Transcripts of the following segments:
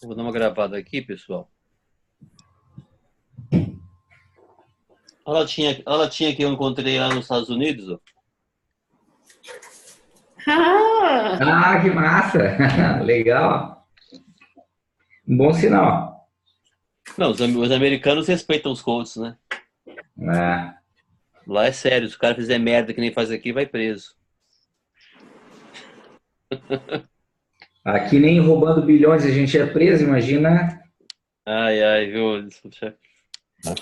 Vou dar uma gravada aqui, pessoal. Olha a latinha que eu encontrei lá nos Estados Unidos. Ó. Ah, Ah, que massa! Legal. Um bom sinal. Não, os americanos respeitam os coaches, né? É. Lá é sério, se o cara fizer merda que nem faz aqui, vai preso. Aqui nem roubando bilhões a gente é preso, imagina. Ai, ai, viu?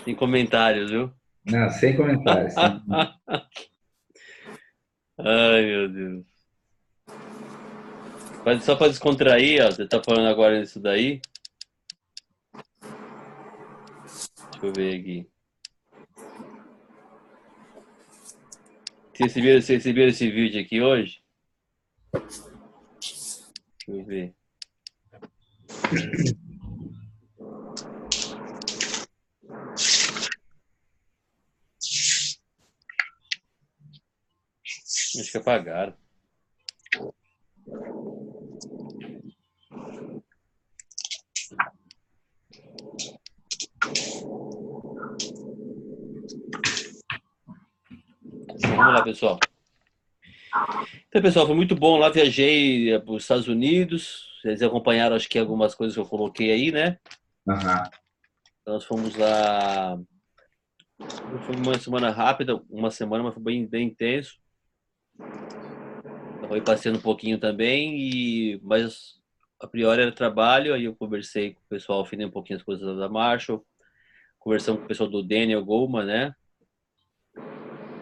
Sem comentários, viu? Não, sem comentários. Ai, meu Deus. Mas só para descontrair, ó, você tá falando agora nisso daí? Deixa eu ver aqui. Vocês viram esse vídeo aqui hoje? Deixa eu ver. Acho que apagaram. Então, vamos lá, pessoal. Então, pessoal, foi muito bom lá. Viajei para os Estados Unidos. Vocês acompanharam, acho que algumas coisas que eu coloquei aí, né? Aham. Nós fomos lá. Foi uma semana rápida, uma semana, mas foi bem intenso. Eu fui passeando um pouquinho também, mas a priori era trabalho. Aí eu conversei com o pessoal, afinei um pouquinho as coisas da Marshall. Conversamos com o pessoal do Daniel Goleman, né?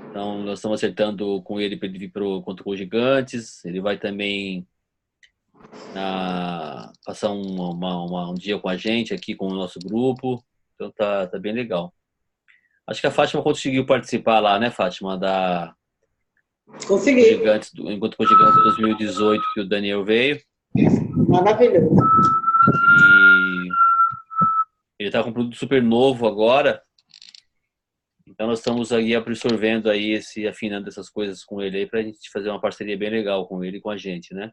Então, nós estamos acertando com ele para ele vir contra os Gigantes. Ele vai também passar um dia com a gente aqui, com o nosso grupo. Então, tá bem legal. Acho que a Fátima conseguiu participar lá, né, Fátima, da consegui. Gigantes, enquanto com o Gigantes 2018, que o Daniel veio. Maravilhoso. E ele está com um produto super novo agora. Então nós estamos aí absorvendo aí afinando essas coisas com ele aí para a gente fazer uma parceria bem legal com ele e com a gente, né?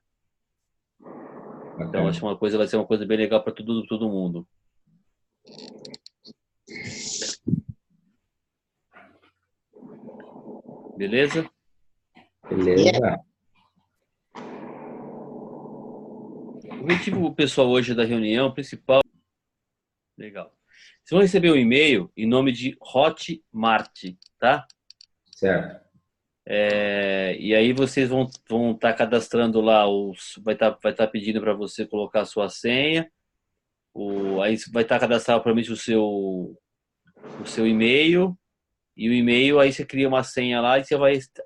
Então acho Bacana. que vai ser uma coisa bem legal para todo mundo. Beleza? Yeah. Beleza. O objetivo pessoal hoje da reunião principal, legal. Vocês vão receber um e-mail em nome de Hotmart, tá? Certo. E aí vocês vão estar cadastrando lá vai estar pedindo para você colocar a sua senha. Aí vai estar cadastrado provavelmente o seu e-mail. E o e-mail, aí você cria uma senha lá e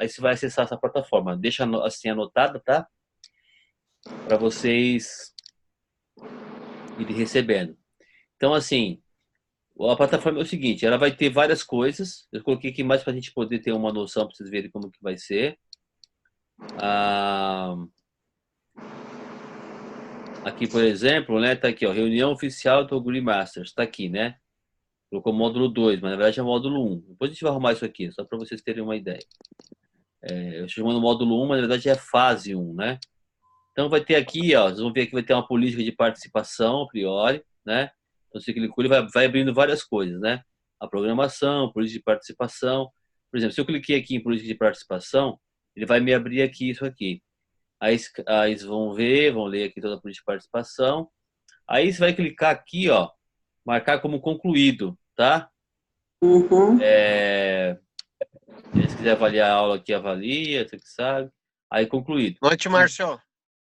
aí você vai acessar essa plataforma. Deixa a senha anotada, tá? Para vocês irem recebendo. Então, assim, a plataforma é o seguinte, ela vai ter várias coisas. Eu coloquei aqui mais para a gente poder ter uma noção, para vocês verem como que vai ser. Aqui, por exemplo, né, tá aqui, ó, reunião oficial do Green Masters, tá aqui, né? Colocou módulo 2, mas na verdade é módulo 1. Depois a gente vai arrumar isso aqui, só para vocês terem uma ideia. Eu estou chamando módulo 1, mas na verdade é fase 1, né? Então vai ter aqui, ó, vocês vão ver que vai ter uma política de participação a priori, né? Então você clicou, ele vai abrindo várias coisas, né? A programação, política de participação. Por exemplo, se eu cliquei aqui em política de participação, ele vai me abrir aqui isso aqui. Aí eles vão ler aqui toda a política de participação. Aí você vai clicar aqui, ó, marcar como concluído, tá? Uhum. Se quiser avaliar a aula aqui, avalia, você que sabe. Aí concluído. Noite, Márcio.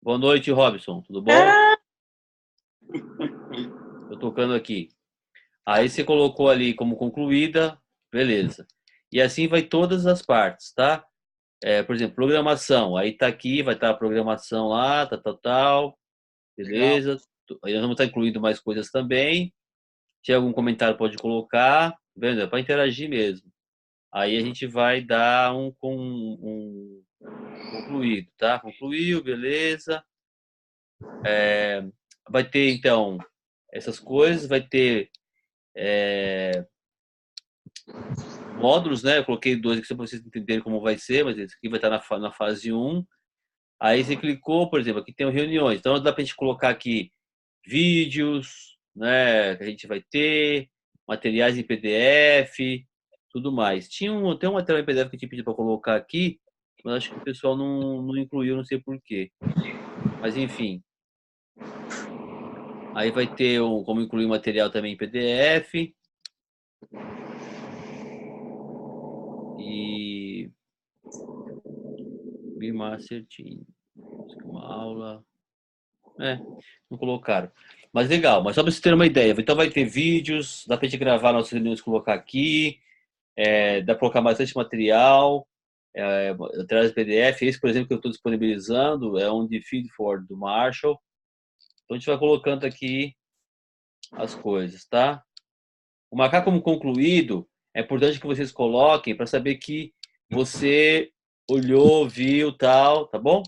Boa noite, Robson. Tudo bom? Ah, Tô tocando aqui. Aí você colocou ali como concluída, beleza. E assim vai todas as partes, tá? Por exemplo, programação. Aí tá aqui, vai estar a programação lá, tal, Legal. beleza. Aí nós vamos estar incluindo mais coisas também. Se tiver algum comentário, pode colocar. Vendo? É para interagir mesmo. Aí a gente vai dar um concluído, tá? Concluiu, beleza. Vai ter, então, essas coisas, vai ter módulos, né? Eu coloquei dois aqui só para vocês entenderem como vai ser, mas esse aqui vai estar na fase 1. Aí você clicou, por exemplo, aqui tem reuniões. Então dá para a gente colocar aqui vídeos, né, que a gente vai ter, materiais em PDF, tudo mais. Tem um material em PDF que eu te pedi para colocar aqui, mas acho que o pessoal não incluiu, não sei por quê. Mas enfim. Aí vai ter como incluir material também em PDF. E Master Team. Uma aula. Não colocaram. Mas legal, mas só para você ter uma ideia. Então vai ter vídeos, dá para a gente gravar nossas reuniões e colocar aqui. Dá para colocar bastante material. Atrás do PDF. Esse, por exemplo, que eu estou disponibilizando é um de Feedforward do Marshall. Então a gente vai colocando aqui as coisas, tá? O marcar como concluído é importante que vocês coloquem para saber que você olhou, viu, tal, tá bom?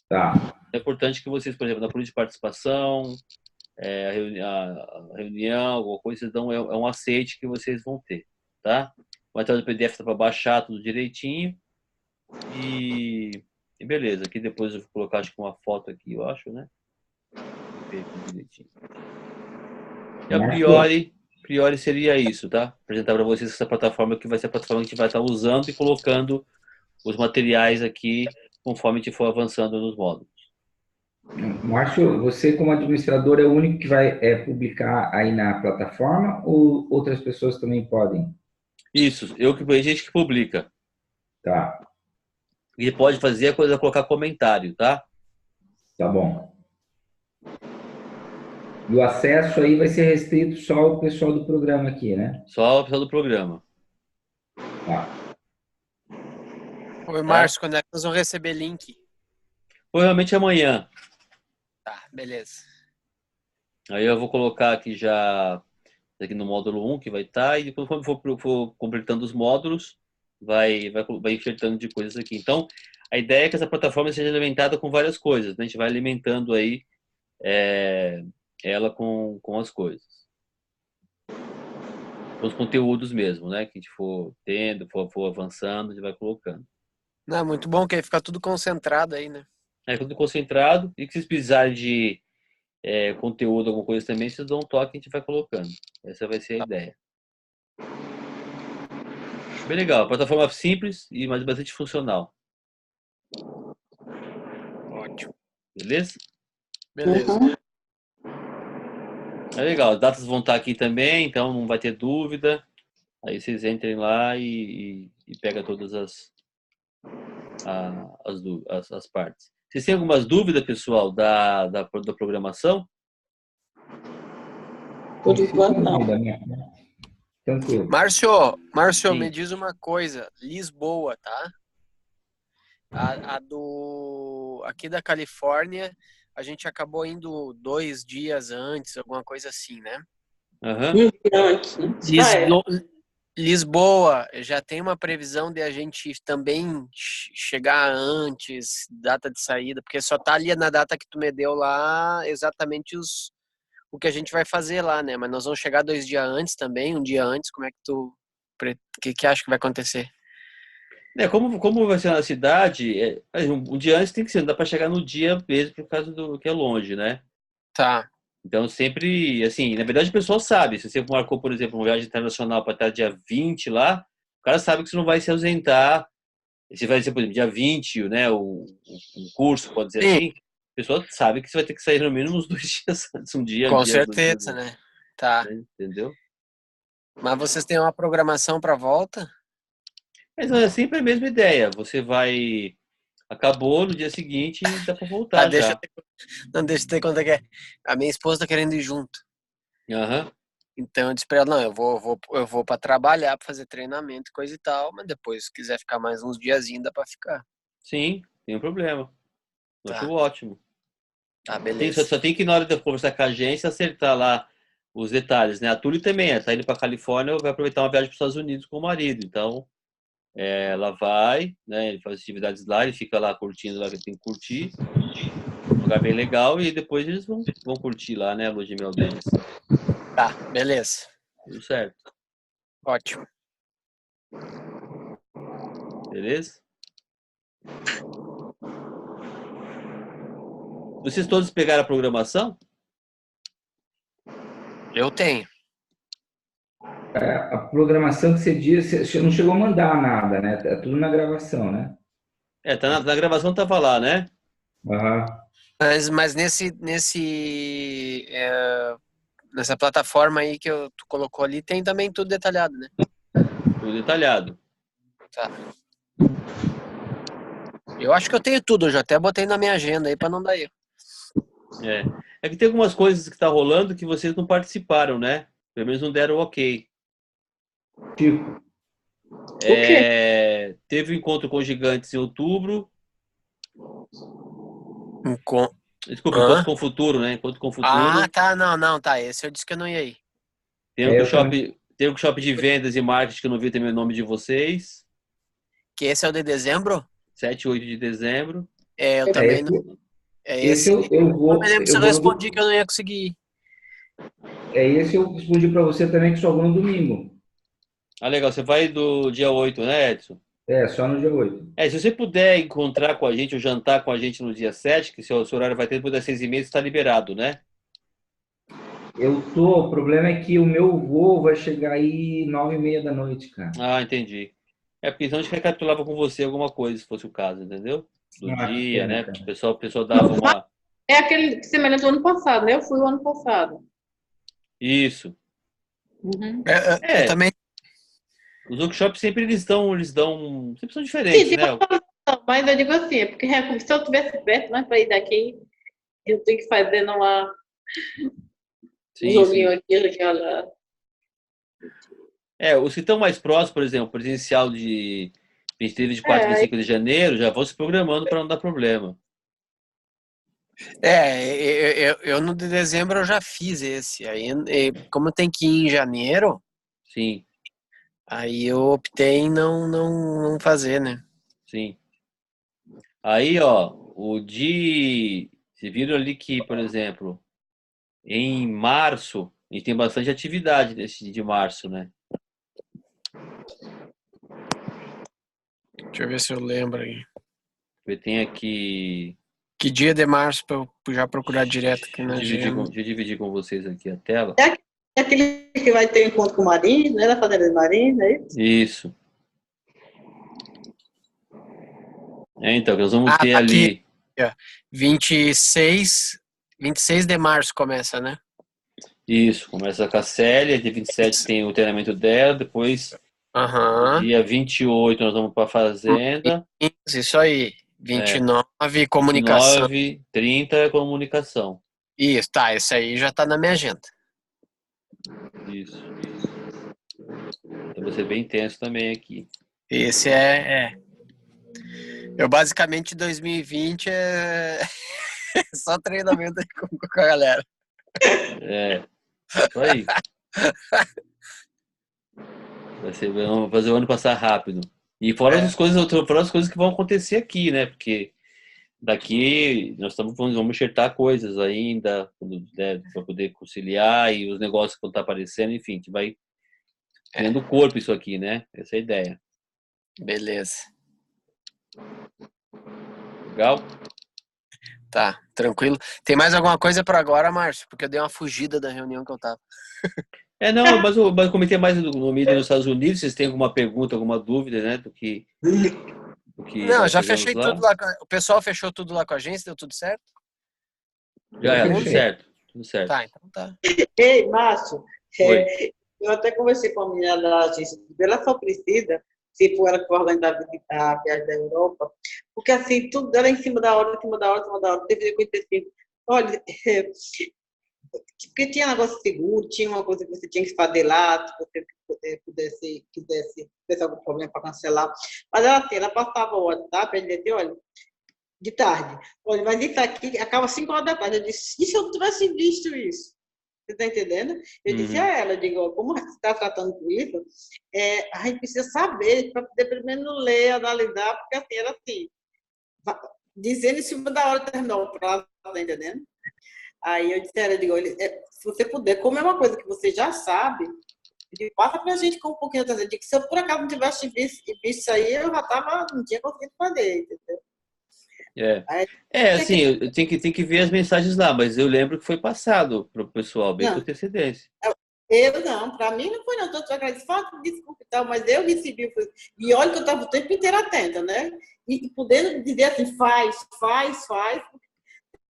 Tá. É importante que vocês, por exemplo, na política de participação, a reunião, alguma coisa, vocês dão, é um aceite que vocês vão ter, tá? O material do PDF está para baixar tudo direitinho e beleza. Aqui depois eu vou colocar, acho que uma foto aqui, eu acho, né? Ver aqui direitinho. E a priori seria isso, tá? Apresentar para vocês essa plataforma que vai ser a plataforma que a gente vai estar usando e colocando os materiais aqui conforme a gente for avançando nos módulos. Márcio, você como administrador é o único que vai publicar aí na plataforma ou outras pessoas também podem? Isso, a gente que publica. Tá. E pode fazer a coisa, colocar comentário, tá? Tá bom. E o acesso aí vai ser restrito só ao pessoal do programa aqui, né? Só o pessoal do programa. Tá. Oi, Márcio, quando é que nós vamos receber link? Provavelmente amanhã. Tá, beleza. Aí eu vou colocar aqui já aqui no módulo 1 que vai estar, e depois quando for completando os módulos, vai enxertando de coisas aqui. Então, a ideia é que essa plataforma seja alimentada com várias coisas, né? A gente vai alimentando aí ela com as coisas. Com os conteúdos mesmo, né? Que a gente for tendo, for avançando, a gente vai colocando. Não, muito bom que aí fica tudo concentrado aí, né? Tudo concentrado, e que vocês precisarem de conteúdo, alguma coisa também, vocês dão um toque e a gente vai colocando. Essa vai ser a ideia. Bem legal. Plataforma simples e mas bastante funcional. Ótimo. Beleza? Beleza. Uhum. É legal. As datas vão estar aqui também, então não vai ter dúvida. Aí vocês entrem lá e pegam todas as partes. Vocês têm algumas dúvidas, pessoal, da programação? Por enquanto, não. Tranquilo. Márcio, Sim. me diz uma coisa. Lisboa, tá? Aqui da Califórnia, a gente acabou indo 2 dias antes, alguma coisa assim, né? Uhum. Antes, né? Lisboa, já tem uma previsão de a gente também chegar antes, data de saída, porque só tá ali na data que tu me deu lá exatamente o que a gente vai fazer lá, né? Mas nós vamos chegar 2 dias antes também, um dia antes. Como é que que acha que vai acontecer? Como vai ser na cidade, um dia antes tem que ser, não dá para chegar no dia mesmo por causa do que é longe, né? Tá. Então, sempre, assim, na verdade o pessoal sabe. Se você marcou, por exemplo, uma viagem internacional para estar dia 20 lá, o cara sabe que você não vai se ausentar. Se vai ser, por exemplo, dia 20, né, o curso, pode dizer Sim, assim, a pessoa sabe que você vai ter que sair no mínimo uns 2 dias antes, um dia, com 2 dias certeza, antes, né? Tá. né? Entendeu? Mas vocês têm uma programação para volta? Mas é sempre a mesma ideia. Você vai. Acabou no dia seguinte e dá para Tá, voltar já. não, deixa eu ter conta que é. A minha esposa tá querendo ir junto. Aham. Então eu disse pra ela, não, eu vou para trabalhar, para fazer treinamento e coisa e tal, mas depois, se quiser ficar mais uns diazinhos, dá para ficar. Sim, tem problema. Eu acho Tá, ótimo. tá, Só beleza. tem que, na hora de conversar com a agência, acertar lá os detalhes, né? A Túlio também tá indo para Califórnia, vai aproveitar uma viagem para os Estados Unidos com o marido. Então, ela vai, né? Ele faz atividades lá, ele fica lá curtindo lá que ele tem que curtir. Um lugar bem legal e depois eles vão curtir lá, né? A lua de mel deles. Tá, beleza. Tudo certo. Ótimo. Beleza? Vocês todos pegaram a programação? Eu tenho. A programação que você disse, você não chegou a mandar nada, né? É tudo na gravação, né? Tá na gravação tava lá, né? Aham. Mas nessa plataforma aí que tu colocou ali, tem também tudo detalhado, né? Tudo detalhado. Tá. Eu acho que eu tenho tudo, eu já até botei na minha agenda aí pra não dar erro. É que tem algumas coisas que tá rolando que vocês não participaram, né? Pelo menos não deram ok. Tipo, O quê? Teve o encontro com gigantes em outubro. Desculpa, encontro Hã? com o futuro, né? Encontro com o Ah, futuro. tá, não, tá. Esse eu disse que eu não ia ir. Tem o workshop de vendas e marketing que eu não vi também o nome de vocês. Que esse é o de dezembro? 7 e 8 de dezembro. É, eu é, também esse, não. É esse esse. eu Eu me lembro se eu eu vou respondi que eu não ia conseguir ir. esse eu respondi para você também que só vou no domingo. Ah, legal. Você vai do dia 8, né, Edson? Só no dia 8. Se você puder encontrar com a gente ou jantar com a gente no dia 7, que seu horário vai ter depois das 6h30, está liberado, né? O problema é que o meu voo vai chegar aí 9h30 da noite, cara. Ah, entendi. Porque então a gente recapitulava com você alguma coisa, se fosse o caso, entendeu? Do Ah, que dia, pena, né? cara. O pessoal dava uma. É aquele semelhante ao ano passado, né? Eu fui o ano passado. Isso. Uhum. Eu também. Os workshops sempre sempre são Sim, diferentes, tem né? uma solução, mas eu digo assim, é porque se eu tivesse perto, né, para ir daqui, eu tenho que fazer um Sim, joguinho sim. aqui, joguinho lá. Os que estão mais próximos, por exemplo, presencial de 23, 24 e É, 25 de janeiro, já vão se programando para não dar problema. Eu no de dezembro eu já fiz esse. Aí, como tem que ir em janeiro, Sim, aí eu optei em não fazer, né? sim. Aí, ó, Vocês viram ali que, por exemplo, em março, a gente tem bastante atividade nesse de março, né? Deixa eu ver se eu lembro aí. Eu tenho aqui. Que dia de março para eu já procurar direto aqui na agenda? Deixa eu dividir com vocês aqui a tela. é aquele que vai ter encontro com o marido, né? Na fazenda do marido, é isso? Isso. Então, nós vamos ter Tá aqui. ali. 26 de março começa, né? Isso, começa com a Célia, dia 27 tem o treinamento dela, depois, dia 28 nós vamos para a Fazenda. Isso aí. 29, comunicação. 29, 30 é comunicação. Isso, tá. Esse aí já tá na minha agenda. Isso. Então vai ser bem intenso também aqui. Esse Eu basicamente 2020 é só treinamento com a galera. Isso aí. Vamos fazer o ano passar rápido. E fora as coisas que vão acontecer aqui, né? Porque daqui nós vamos enxertar coisas ainda, para poder conciliar e os negócios que vão estar aparecendo, enfim, a gente vai criando corpo isso aqui, né? Essa é a ideia. Beleza. Legal? Tá, tranquilo. Tem mais alguma coisa por agora, Márcio? Porque eu dei uma fugida da reunião que eu tava. Não, mas eu comentei mais no mídia nos Estados Unidos. Vocês têm alguma pergunta, alguma dúvida, né? Do que Não, nós já fizemos fechei lá? tudo lá. O pessoal fechou tudo lá com a agência, deu tudo certo? Já é, tudo Fechei. certo. Tudo certo. Tá, então tá. Ei, Márcio, Oi. eu até conversei com a menina da agência, ela só precisa, se for ela que for organizar a viagem da Europa, porque assim, tudo dela é em cima da hora, deveria conhecer assim, olha, porque tinha negócio seguro, tinha uma coisa que você tinha que fazer lá, se você quisesse ter algum problema para cancelar, mas ela passava o WhatsApp, ela dizia, olha, de tarde, olha, mas isso aqui acaba 5 horas da tarde, eu disse, e se eu não tivesse visto isso? Você está entendendo? Eu disse a ela, eu digo, como você está tratando com isso, a gente precisa saber, para poder primeiro ler, analisar, porque assim, era assim, dizendo em cima da hora terminou o prazo, está entendendo? Aí eu disse a ela, eu digo, se você puder, como é uma coisa que você já sabe, passa para a gente com um pouquinho de atenção. Se eu por acaso não tivesse visto isso aí, eu já não tinha conseguido fazer, entendeu? É, Aí, assim, eu tenho que ver as mensagens lá, mas eu lembro que foi passado para o pessoal bem com não, antecedência. eu não, para mim não foi não, tô agradecendo, desculpa e tal, mas eu recebi, e olha que eu estava o tempo inteiro atenta, né? E podendo dizer assim, faz,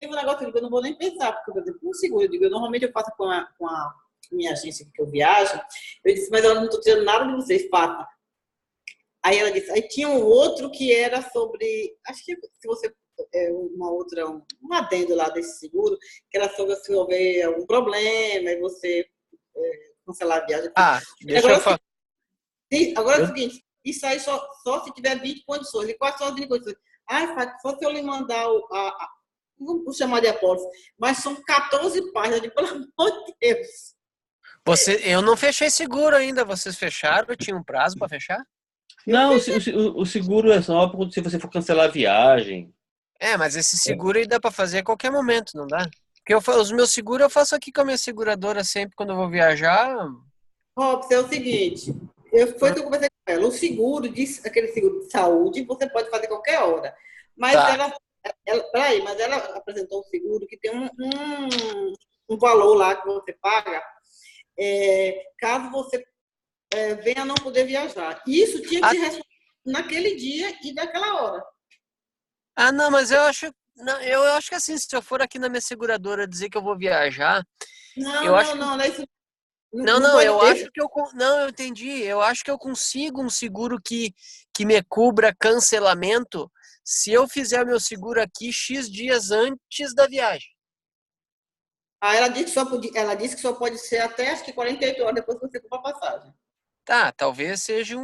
tem um negócio que eu não vou nem pensar, porque, por exemplo, um seguro, normalmente eu faço com a minha agência que eu viajo, eu disse, mas eu não estou tirando nada de vocês, faça. Aí ela disse, aí tinha um outro que era sobre, acho que se você, um adendo lá desse seguro, que era sobre se houver algum problema, e você cancelar a viagem. Ah, deixa eu Agora, falar. agora é o seguinte, isso aí só se tiver 20 condições. E quais são as 20 condições? Ai, Fábio, só se eu lhe mandar não vou chamar de apólice, mas são 14 páginas, pelo amor de Deus. Eu não fechei seguro ainda. Vocês fecharam? Tinha um prazo para fechar? Não, o seguro é só se você for cancelar a viagem. Mas esse seguro aí dá para fazer a qualquer momento, não dá? Porque os meus seguros eu faço aqui com a minha seguradora sempre quando eu vou viajar. Robson, é o seguinte, foi o que eu conversei com ela. O seguro, aquele seguro de saúde, você pode fazer qualquer hora. Mas Tá. mas ela apresentou um seguro que tem um valor lá que você paga caso você venha a não poder viajar. Isso tinha que ser respondido naquele dia e naquela hora. Não, mas eu acho que assim, se eu for aqui na minha seguradora dizer que eu vou viajar, eu acho que Não, isso não, pode eu ter. acho que não, eu entendi. Eu acho que eu consigo um seguro que me cubra cancelamento se eu fizer o meu seguro aqui X dias antes da viagem. Ela disse que só pode ser até acho que 48 horas depois que você compra a passagem. Tá, talvez seja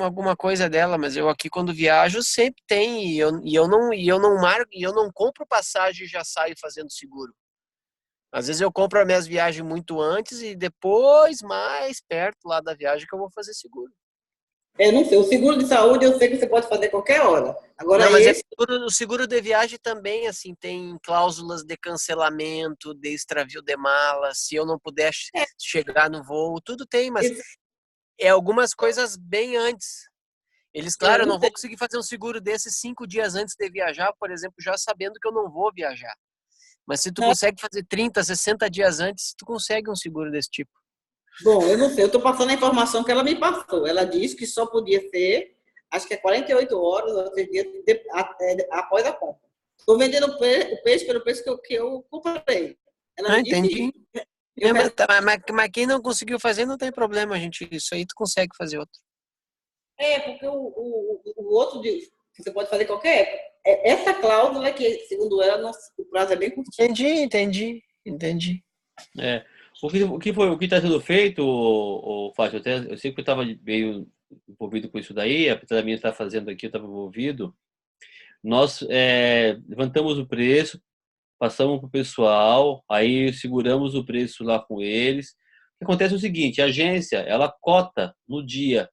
alguma coisa dela, mas eu aqui quando viajo sempre tem e eu não compro passagem e já saio fazendo seguro. Às vezes eu compro as minhas viagens muito antes e depois, mais perto lá da viagem, que eu vou fazer seguro. Eu não sei, o seguro de saúde eu sei que você pode fazer qualquer hora. Não, Agora mas esse, o seguro de viagem também, assim, tem cláusulas de cancelamento, de extravio de mala, se eu não puder chegar no voo, tudo tem, mas esse é algumas coisas bem antes. Eles, claro, eu não não vou tem. conseguir fazer um seguro desses 5 dias antes de viajar, por exemplo, já sabendo que eu não vou viajar. Mas se tu Não, consegue fazer 30, 60 dias antes, tu consegue um seguro desse tipo. bom, eu não sei, eu estou passando a informação que ela me passou. Ela disse que só podia ser, acho que é 48 horas ou 3 dias após a compra. Estou vendendo o peixe pelo preço que eu comprei. Ela me disse Entendi. isso. Eu, Mas quem não conseguiu fazer não tem problema, gente. Isso aí tu consegue fazer outro. porque o outro que você pode fazer qualquer época. Essa cláusula que, segundo ela, o prazo é bem curtinho. Entendi. É. O que está sendo feito, Fábio? Eu sei que eu estava meio envolvido com isso daí, apesar da minha estar fazendo aqui, eu estava envolvido. Nós levantamos o preço, passamos para o pessoal, aí seguramos o preço lá com eles. O que acontece é o seguinte, a agência, ela cota no dia.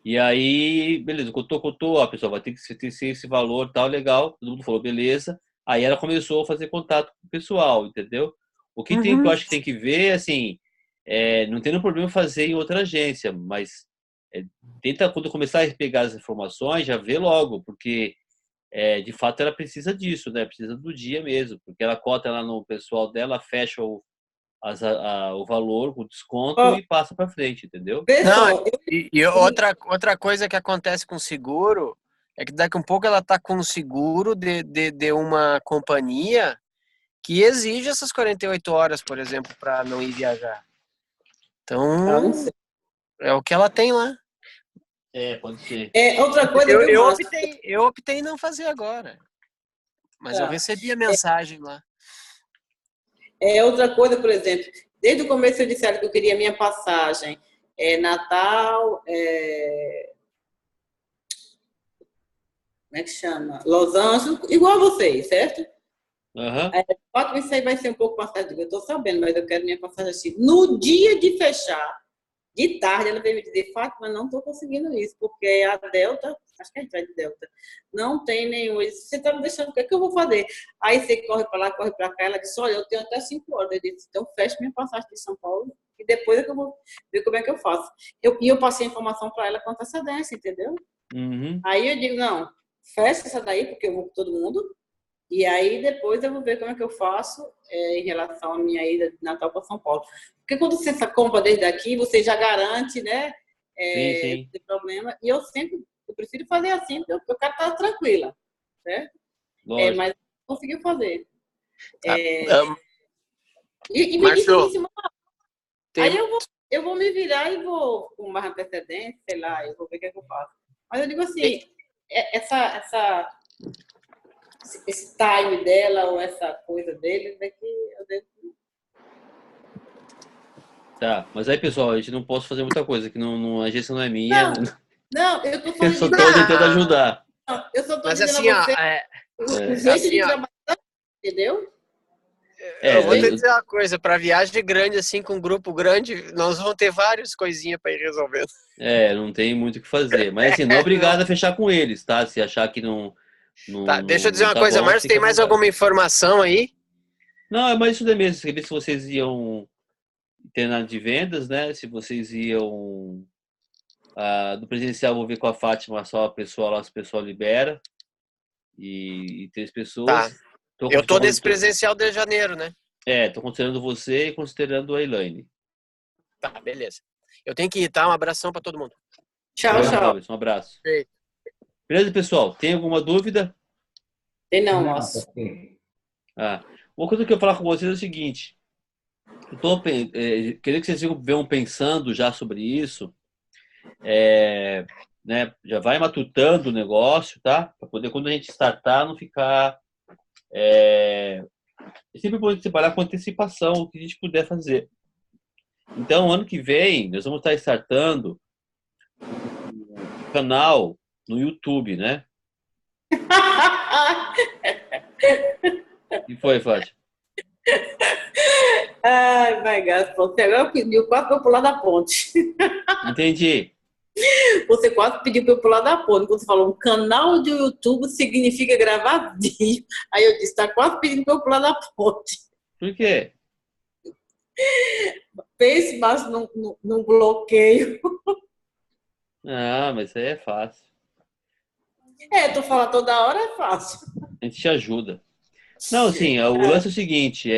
E aí, beleza, cotou, a pessoa vai ter que ser esse valor, tal, legal. Todo mundo falou, beleza. Aí ela começou a fazer contato com o pessoal, entendeu? Que eu Uhum. acho que tem que ver, assim, não tem nenhum problema fazer em outra agência, mas tenta, quando começar a pegar as informações, já vê logo, porque de fato ela precisa disso, né? Precisa do dia mesmo, porque ela cota lá no pessoal dela, fecha o valor, o desconto Ó, e passa para frente, entendeu? Não, pessoal, e outra coisa que acontece com seguro é que daqui a um pouco ela tá com seguro de uma companhia que exige essas 48 horas, por exemplo, para não ir viajar. não Então, sei. é o que ela tem lá. Pode ser. Outra coisa, Eu, viu, eu Márcio? optei, eu optei em não fazer agora, mas eu Tá. recebi a mensagem lá. Outra coisa, por exemplo, desde o começo eu disseram que eu queria minha passagem Natal, como é que chama? Los Angeles, igual a vocês, certo? Aham. Ótimo, isso aí vai ser um pouco mais tarde, eu estou sabendo, mas eu quero minha passagem assim. No dia de fechar, de tarde, ela veio me dizer, Fátima, não estou conseguindo isso, porque a Delta, acho que a gente vai de Delta, não tem nenhum. Você está me deixando, o que é que eu vou fazer? Aí você corre para lá, corre para cá. Ela disse, olha, eu tenho até 5 horas. Eu disse, então fecha minha passagem de São Paulo e depois é que eu vou ver como é que eu faço. E eu passei a informação para ela com antecedência, entendeu? Uhum. Aí eu digo, não. fecho essa daí, porque eu vou com todo mundo. E aí depois eu vou ver como é que eu faço em relação à minha ida de Natal para São Paulo. Porque quando você compra desde aqui, você já garante, né? Sim, sim. Não tem problema. E eu prefiro fazer assim, porque eu quero estar tranquila, certo? Lógico. Mas conseguiu fazer. Tá. E me disse Márcio, em cima. Aí eu vou me virar e vou com mais antecedência, sei lá, eu vou ver o que é que eu faço. Mas eu digo assim, esse time dela ou essa coisa dele, é que eu devo... Tá, mas aí, pessoal, a gente não pode fazer muita coisa, que a agência não é minha. Não, eu tô Eu falando só de estou tentando ajudar. eu só tô mas dizendo assim, a ó, você o jeito assim, de ó, trabalhar, entendeu? eu vou te dizer uma coisa, para viagem grande, assim, com um grupo grande, nós vamos ter várias coisinhas para ir resolvendo. Não tem muito o que fazer. Mas assim, não é obrigado a fechar com eles, tá? Se achar que não Tá, deixa eu dizer uma tá coisa, bom, Márcio, fica tem à mais vontade. alguma informação aí? Não, é mais isso daí mesmo. Queria ver se vocês iam ter nada de vendas, né? Se vocês iam do presencial, vou ver com a Fátima só a pessoa lá, se o pessoal libera. E 3 Tá. pessoas. Eu tô nesse presencial de janeiro, né? Tô considerando você e considerando a Elaine. Tá, beleza. Eu tenho que ir, tá? Um abração para todo mundo. Tchau, Beleza, tchau. Robson, um abraço. Beijo. Beleza, pessoal? Tem alguma dúvida? Tem não, Não, moço. tá ok. Uma coisa que eu ia falar com vocês é o seguinte. Eu queria que vocês venham pensando já sobre isso. Né, já vai matutando o negócio, tá? Para poder, quando a gente startar, não ficar... É sempre bom trabalhar com antecipação, o que a gente puder fazer. Então, ano que vem, nós vamos estar startando um canal no YouTube, né? E foi, Fátima? Ai, my God, você agora pediu quase para eu pular da ponte. Entendi. Você quase pediu para eu pular da ponte. Quando você falou um canal de YouTube significa gravar vídeo. Aí eu disse, tá quase pedindo para eu pular da ponte. Por quê? Pense mais num bloqueio. Mas isso aí é fácil. Tu falar toda hora é fácil. A gente te ajuda. Não, assim, o lance é o seguinte,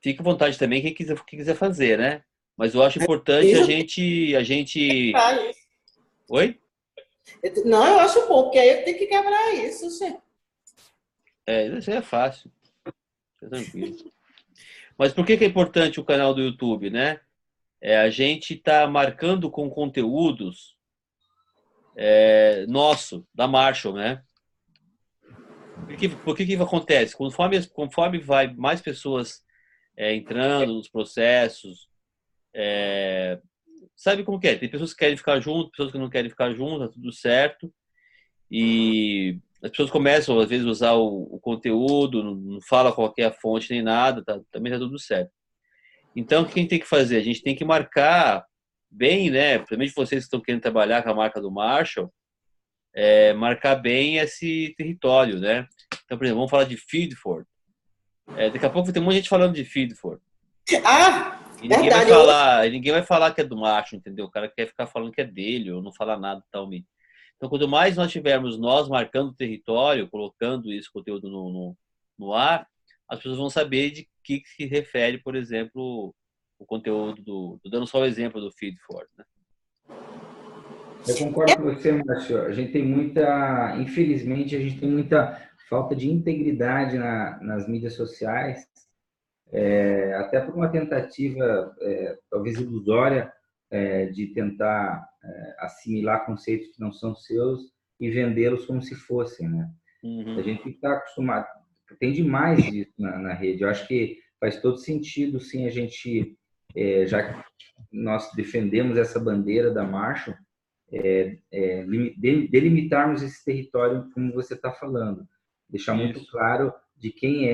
fica à vontade também quem quiser fazer, né? Mas eu acho importante a gente... Oi? Não, eu acho bom, porque aí eu tenho que quebrar isso, gente. Isso aí é fácil. Fica tranquilo. Mas por que é importante o canal do YouTube, né? A gente tá marcando com conteúdos nosso, da Marshall, né? Por que acontece? Conforme vai mais pessoas entrando nos processos, sabe como que é? Tem pessoas que querem ficar junto, pessoas que não querem ficar junto, tá tudo certo. E as pessoas começam, às vezes, a usar o conteúdo, não fala qual é a fonte nem nada, também tá tudo certo. Então, o que a gente tem que fazer? A gente tem que marcar bem, né? Principalmente vocês que estão querendo trabalhar com a marca do Marshall, marcar bem esse território, né? Então, por exemplo, vamos falar de Feedford. Daqui a pouco tem um monte de gente falando de Feedford. E ninguém vai falar que é do Marshall, entendeu? O cara quer ficar falando que é dele ou não falar nada talmente. Então, quanto mais nós tivermos marcando o território, colocando esse conteúdo no ar, as pessoas vão saber de que se refere, por exemplo, o conteúdo dando só o exemplo do Feedford, né? Eu concordo com você, Márcio. Infelizmente, a gente tem muita falta de integridade nas mídias sociais, até por uma tentativa, talvez ilusória, de tentar assimilar conceitos que não são seus e vendê-los como se fossem, né? Uhum. A gente tem que estar acostumado. Tem demais disso na rede. Eu acho que faz todo sentido, sim, a gente, já que nós defendemos essa bandeira da Marshall, delimitarmos esse território como você está falando. Deixar muito claro de quem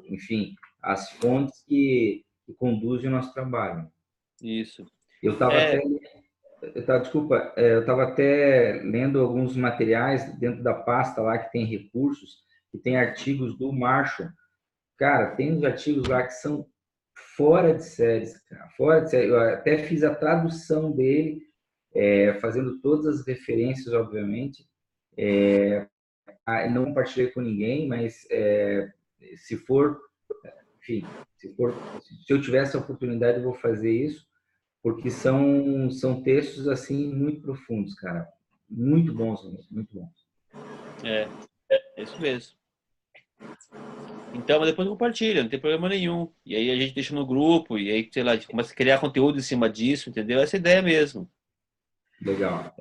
enfim, as fontes que conduzem o nosso trabalho. Isso. Eu estava até lendo alguns materiais dentro da pasta lá que tem recursos, que tem artigos do Marshall. Cara, tem uns artigos lá que são fora de séries, cara, fora de série. Eu até fiz a tradução dele fazendo todas as referências, obviamente. Não compartilhei com ninguém, mas se for, enfim, se eu tivesse a oportunidade, eu vou fazer isso, porque são textos assim muito profundos, cara, muito bons mesmo, muito bons. É isso mesmo. Então, mas depois compartilha, não tem problema nenhum. E aí a gente deixa no grupo, e aí, sei lá, a gente começa a criar conteúdo em cima disso, entendeu? Essa é a ideia mesmo. Legal.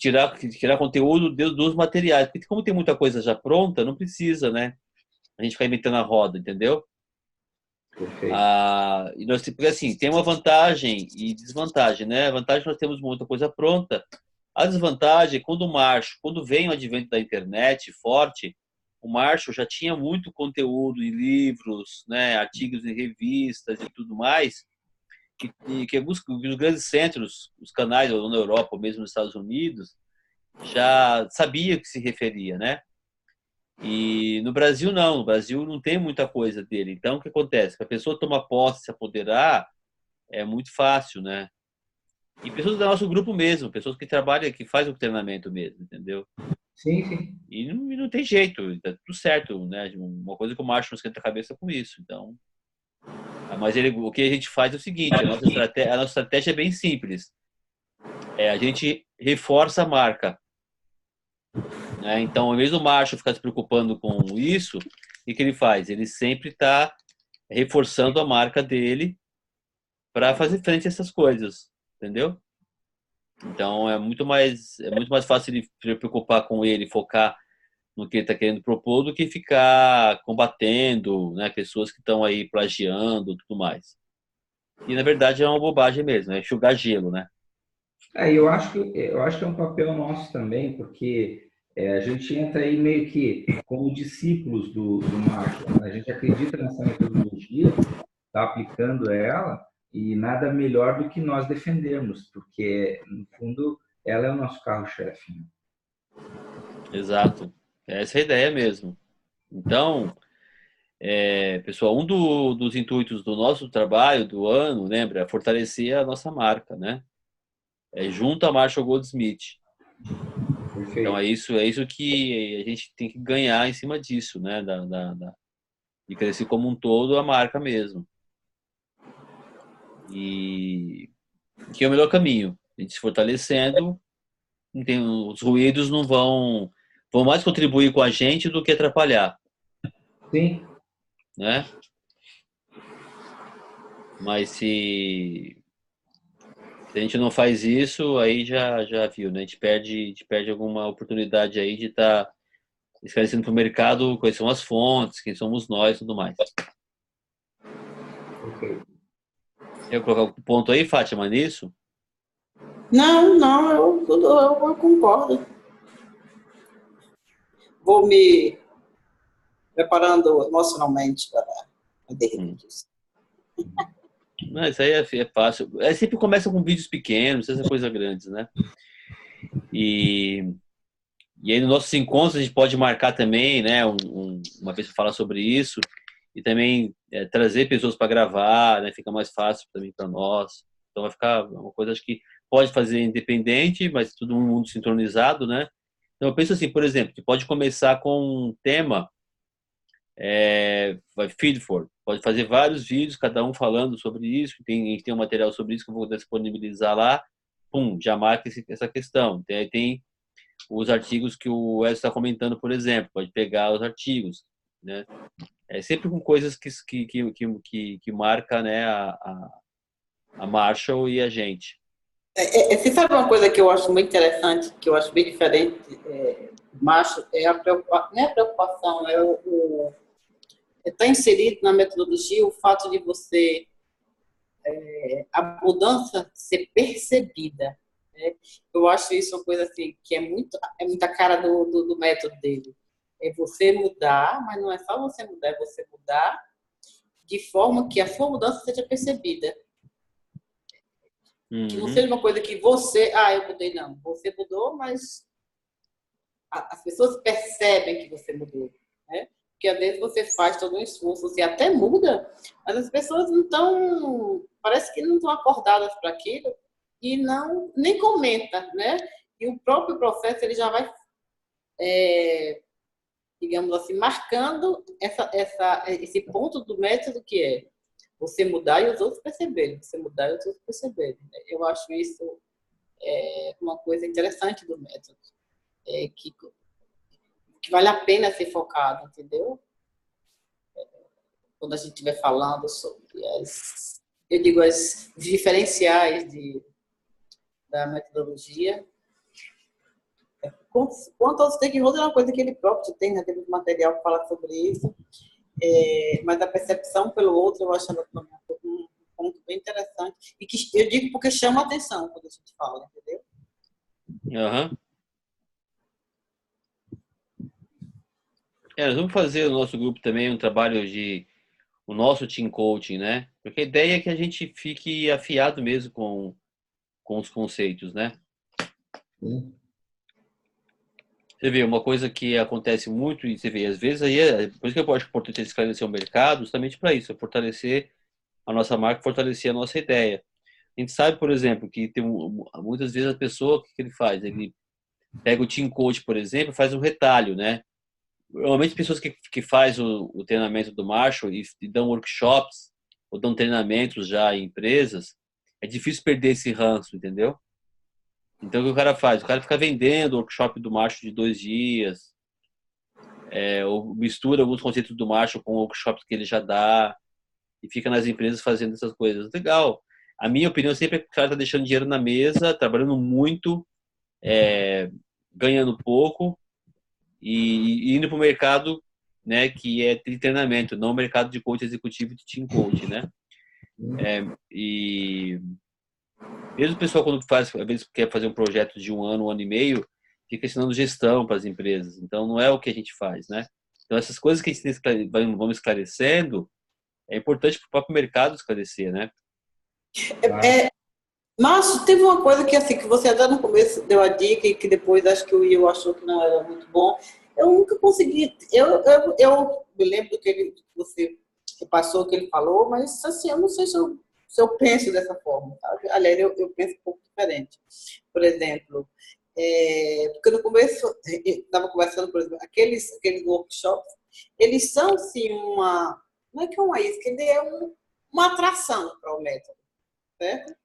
Tirar conteúdo dos materiais. Porque como tem muita coisa já pronta, não precisa, né? A gente ficar inventando a roda, entendeu? Perfeito. Porque assim, tem uma vantagem e desvantagem, né? A vantagem é que nós temos muita coisa pronta. A desvantagem é quando vem o advento da internet forte, o Marshall já tinha muito conteúdo em livros, né, artigos em revistas e tudo mais, que os grandes centros, os canais, ou na Europa, ou mesmo nos Estados Unidos, já sabia o que se referia, né? E no Brasil não, no Brasil não tem muita coisa dele. Então o que acontece? Para a pessoa tomar posse, se apoderar, é muito fácil, né? E pessoas do nosso grupo mesmo, pessoas que trabalham, que fazem o treinamento mesmo, entendeu? Sim, sim. E não tem jeito, tá tudo certo, né? Uma coisa que o Marshall não esquenta a cabeça com isso. Então, mas o que a gente faz é o seguinte: a nossa estratégia é bem simples. A gente reforça a marca, né? Então, ao invés do Marshall ficar se preocupando com isso, o que ele faz? Ele sempre está reforçando a marca dele para fazer frente a essas coisas, entendeu? Então é muito mais fácil ele se preocupar com ele, focar no que ele está querendo propor, do que ficar combatendo, né, pessoas que estão aí plagiando, tudo mais. E na verdade é uma bobagem mesmo, é enxugar gelo, né? Eu acho que é um papel nosso também, porque a gente entra aí meio que como discípulos do Marshall, né? A gente acredita nessa metodologia, está aplicando ela, e nada melhor do que nós defendermos, porque, no fundo, ela é o nosso carro-chefe. Né? Exato. Essa é a ideia mesmo. Então, pessoal, dos intuitos do nosso trabalho do ano, lembra, é fortalecer a nossa marca, né? Junto a Marshall Goldsmith. Perfeito. Então é isso que a gente tem que ganhar em cima disso, né? De crescer como um todo a marca mesmo. E que é o melhor caminho. A gente se fortalecendo, os ruídos não vão mais contribuir com a gente do que atrapalhar. Sim. Né? Mas se a gente não faz isso, aí já viu, né? A gente perde alguma oportunidade aí de estar esclarecendo para o mercado quais são as fontes, quem somos nós e tudo mais. Perfeito. Quer colocar um ponto aí, Fátima, nisso? Não, eu concordo. Vou me preparando emocionalmente para derreter isso. Não, isso aí é fácil. Sempre começa com vídeos pequenos, essa coisa grande, né? E aí nos nossos encontros a gente pode marcar também, né? Uma vez para falar sobre isso e também trazer pessoas para gravar, né? Fica mais fácil também para nós. Então vai ficar uma coisa, acho que pode fazer independente, mas todo mundo sincronizado, né? Então eu penso assim, por exemplo, que pode começar com um tema Feedforward. Pode fazer vários vídeos, cada um falando sobre isso, tem um material sobre isso que eu vou disponibilizar lá, pum, já marca essa questão. Tem os artigos que o Edson está comentando, por exemplo, pode pegar os artigos, né? Sempre com coisas que marca, né, a Marshall e a gente. Você sabe uma coisa que eu acho muito interessante, que eu acho bem diferente, Marshall, não é a preocupação, está inserido na metodologia o fato de você, a mudança ser percebida. Né? Eu acho isso uma coisa assim, que é muita cara do método dele. É você mudar, mas não é só você mudar, é você mudar de forma que a sua mudança seja percebida. Que não seja uma coisa que você, eu mudei, não. Você mudou, mas as pessoas percebem que você mudou. Né? Porque às vezes você faz todo um esforço, você até muda, mas as pessoas não estão, parece que não estão acordadas para aquilo, e não nem comenta, né? E o próprio processo ele já vai, digamos assim, marcando esse ponto do método que é você mudar e os outros perceberem, você mudar e os outros perceberem. Né? Eu acho isso uma coisa interessante do método, que vale a pena ser focado, entendeu? Quando a gente estiver falando sobre eu digo, as diferenciais da metodologia. Quanto aos stakeholders, é uma coisa que ele próprio tem, né? Tem muito material que fala sobre isso, mas a percepção pelo outro, eu acho ela um ponto bem interessante, e que eu digo porque chama a atenção quando a gente fala, entendeu? Uhum. Nós vamos fazer no nosso grupo também um trabalho o nosso team coaching, né? Porque a ideia é que a gente fique afiado mesmo com os conceitos, né? Sim. Você vê, uma coisa que acontece muito, e você vê, às vezes, por isso que eu acho que é importante esclarecer o mercado, justamente para isso, fortalecer a nossa marca, fortalecer a nossa ideia. A gente sabe, por exemplo, que muitas vezes a pessoa, o que ele faz? Ele pega o team coach, por exemplo, faz um retalho, né? Normalmente, pessoas que faz o treinamento do Marshall e dão workshops ou dão treinamentos já em empresas, é difícil perder esse ranço, entendeu? Então, o que o cara faz? O cara fica vendendo o workshop do Marshall de 2 dias, ou mistura alguns conceitos do Marshall com workshops que ele já dá e fica nas empresas fazendo essas coisas. Legal. A minha opinião sempre é que o cara está deixando dinheiro na mesa, trabalhando muito, ganhando pouco e indo para o mercado, né, que é de treinamento, não o mercado de coach executivo de team coach, né? E mesmo o pessoal quando faz, às vezes quer fazer um projeto de um ano e meio, fica ensinando gestão para as empresas. Então não é o que a gente faz, né? Então essas coisas que a gente vamos esclarecendo, é importante para o próprio mercado esclarecer, né? Mas teve uma coisa que, assim, que você até no começo deu a dica e que depois acho que o Will achou que não era muito bom. Eu nunca consegui. Eu me lembro do que você passou, o que ele falou, mas assim, eu não sei se eu penso dessa forma. Sabe? Aliás, eu penso um pouco diferente. Por exemplo, porque no começo, eu estava conversando, por exemplo, aqueles workshops, eles são, sim, não é que é uma isca, ele é uma atração para o método, certo?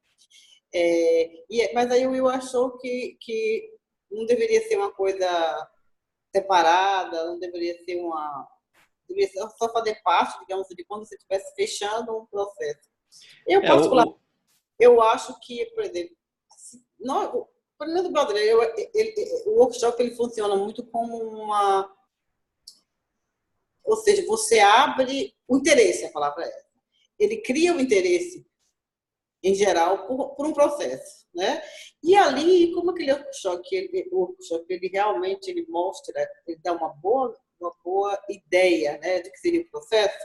Mas aí o Will achou que não deveria ser uma coisa separada, não deveria ser deveria só fazer parte, digamos, de quando você estivesse fechando um processo. Eu, particularmente, eu acho que, por exemplo, pelo menos o brasileiro, o workshop ele funciona muito como ou seja, você abre o interesse, a palavra é essa. Ele cria o interesse em geral, por um processo, né? E ali, como aquele workshop, ele realmente ele mostra, ele dá uma boa ideia, né, de que seria o processo,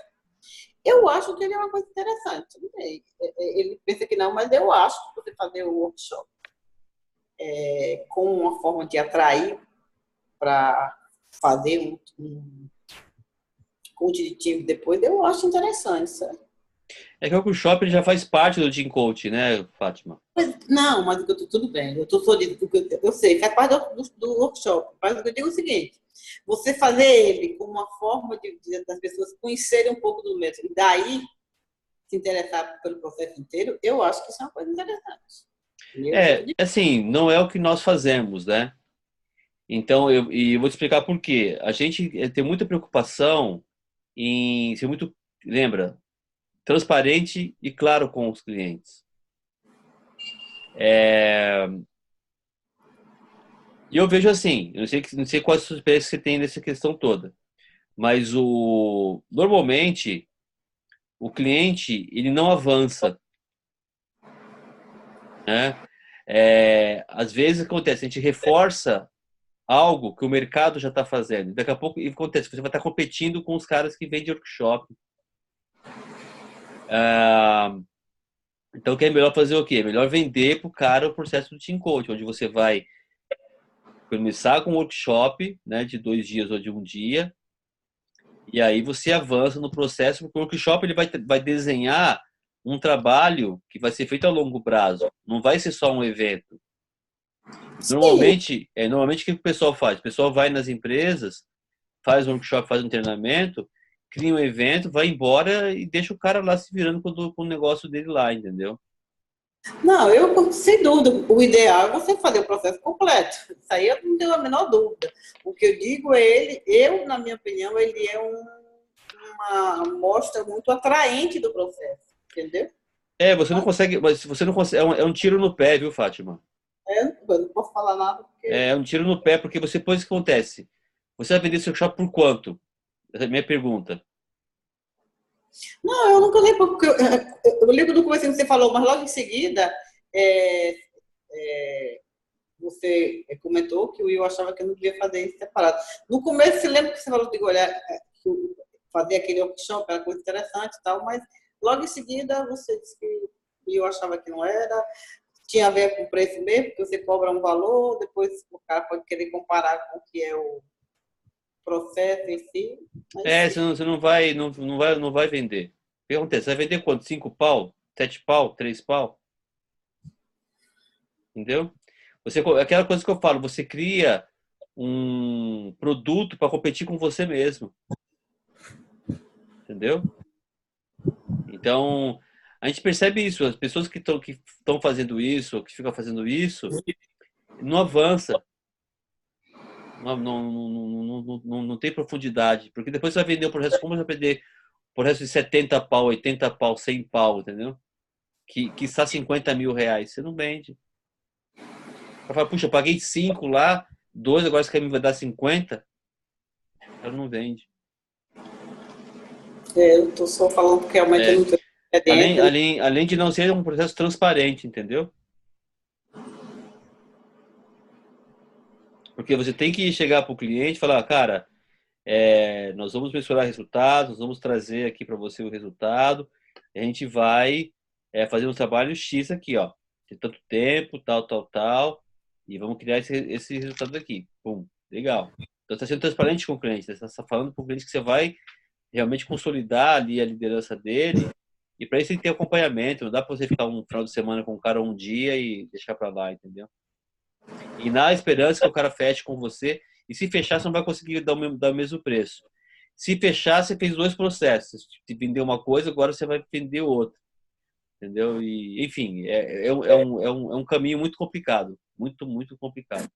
eu acho que ele é uma coisa interessante. Ele pensa que não, mas eu acho que você fazer o workshop com uma forma de atrair para fazer um coach de time depois, eu acho interessante, sabe? É que o workshop ele já faz parte do Team Coach, né, Fátima? Não, mas tudo bem. Eu estou só dizendo, eu sei, faz parte do workshop. Mas eu digo o seguinte: você fazer ele como uma forma das pessoas conhecerem um pouco do método e daí se interessar pelo processo inteiro, eu acho que isso é uma coisa interessante. Assim, não é o que nós fazemos, né? Então, eu vou te explicar por quê. A gente tem muita preocupação em ser muito, lembra, transparente e claro com os clientes. E eu vejo assim, eu não sei qual a sua experiência você tem nessa questão toda, mas normalmente o cliente ele não avança, né? Às vezes acontece, a gente reforça algo que o mercado já está fazendo. Daqui a pouco acontece, você vai estar competindo com os caras que vendem workshop. Então, o que é melhor fazer o quê? É melhor vender para o cara o processo do Team Coach, onde você vai começar com um workshop, né, de 2 dias ou de 1 dia, e aí você avança no processo, porque o workshop ele vai desenhar um trabalho que vai ser feito a longo prazo. Não vai ser só um evento. Normalmente, o que o pessoal faz? O pessoal vai nas empresas, faz um workshop, faz um treinamento, cria um evento, vai embora e deixa o cara lá se virando com o negócio dele lá, entendeu? Não, eu, sem dúvida, o ideal é você fazer o processo completo. Isso aí eu não tenho a menor dúvida. O que eu digo é na minha opinião, ele é uma amostra muito atraente do processo, entendeu? Você não consegue, mas você não consegue, é um tiro no pé, viu, Fátima? Eu não posso falar nada porque... É um tiro no pé, porque você depois o que acontece? Você vai vender seu workshop por quanto? Essa é a minha pergunta. Não, eu nunca lembro, porque eu lembro do começo que você falou, mas logo em seguida você comentou que o Will achava que eu não devia fazer isso separado. No começo, você lembra que você falou de olhar, fazer aquele workshop, aquela coisa interessante e tal, mas logo em seguida você disse que o Will achava que não era, tinha a ver com o preço mesmo, porque você cobra um valor, depois o cara pode querer comparar com o que é o processo em si. Você não vai vender. O que acontece? Você vai vender quanto? 5 pau? 7 pau? 3 pau? Entendeu? Aquela coisa que eu falo, você cria um produto para competir com você mesmo. Entendeu? Então, a gente percebe isso. As pessoas que estão fazendo isso, que ficam fazendo isso, não avança. Não tem profundidade. Porque depois você vai vender o processo, como você vai vender o resto de 70 pau, 80 pau, 100 pau, entendeu? Que está 50 mil reais. Você não vende. Ela fala, puxa, eu paguei 5 lá, 2, agora você quer me dar 50? Ela não vende. Eu estou só falando porque realmente eu não tenho além de não ser um processo transparente, entendeu? Porque você tem que chegar para o cliente e falar, cara, nós vamos mensurar resultados, nós vamos trazer aqui para você o resultado, a gente vai fazer um trabalho X aqui, ó, de tanto tempo, tal, e vamos criar esse resultado aqui. Pum, legal. Então, está sendo transparente com o cliente, você está falando com o cliente que você vai realmente consolidar ali a liderança dele, e para isso tem que ter acompanhamento, não dá para você ficar um final de semana com o cara um dia e deixar para lá, entendeu? E na esperança que o cara feche com você, e se fechar, você não vai conseguir dar o mesmo preço. Se fechar, você fez 2 processos. Você vendeu uma coisa, agora você vai vender outra. Entendeu? E, enfim, é um caminho muito complicado. Muito, muito complicado.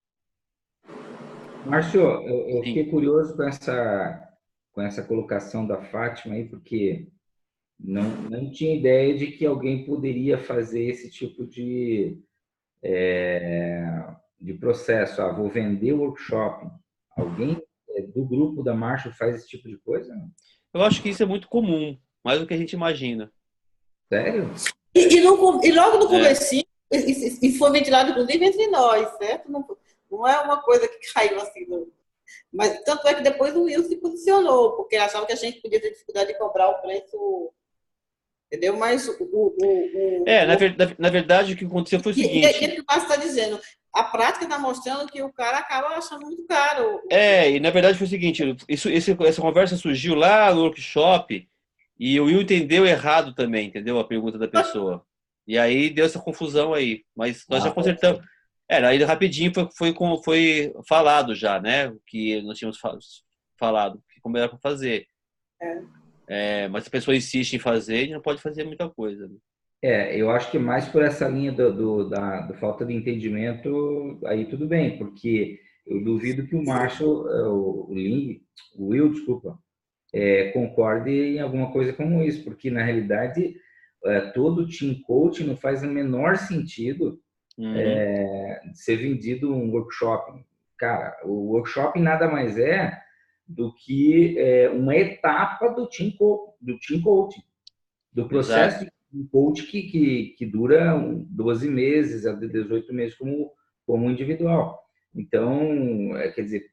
Márcio, eu fiquei curioso com essa colocação da Fátima aí, porque não tinha ideia de que alguém poderia fazer esse tipo de processo. Vou vender o workshop. Alguém do grupo da Marshall faz esse tipo de coisa? Eu acho que isso é muito comum, mais do que a gente imagina. Sério? E logo no comecinho, isso foi ventilado, inclusive, entre nós, certo? Não é uma coisa que caiu assim. Mas tanto é que depois o Will se posicionou, porque achava que a gente podia ter dificuldade de cobrar o preço, entendeu? Mas na verdade, o que aconteceu foi o seguinte... E o que o Márcio está dizendo, a prática está mostrando que o cara acaba achando muito caro. E na verdade foi o seguinte, essa conversa surgiu lá no workshop, e o Will entendeu errado também, entendeu? A pergunta da pessoa. E aí deu essa confusão aí. Mas nós já consertamos. Aí rapidinho foi falado já, né? O que nós tínhamos falado, como era para fazer. Mas se a pessoa insiste em fazer, a gente não pode fazer muita coisa. Né? Eu acho que mais por essa linha da falta de entendimento, aí tudo bem, porque eu duvido que o Marshall, o Will, desculpa, concorde em alguma coisa como isso, porque na realidade todo team coach não faz o menor sentido ser vendido um workshop. Cara, o workshop nada mais é do que uma etapa do team coaching, do processo de coach que dura 12 meses a 18 meses como individual. Então, quer dizer,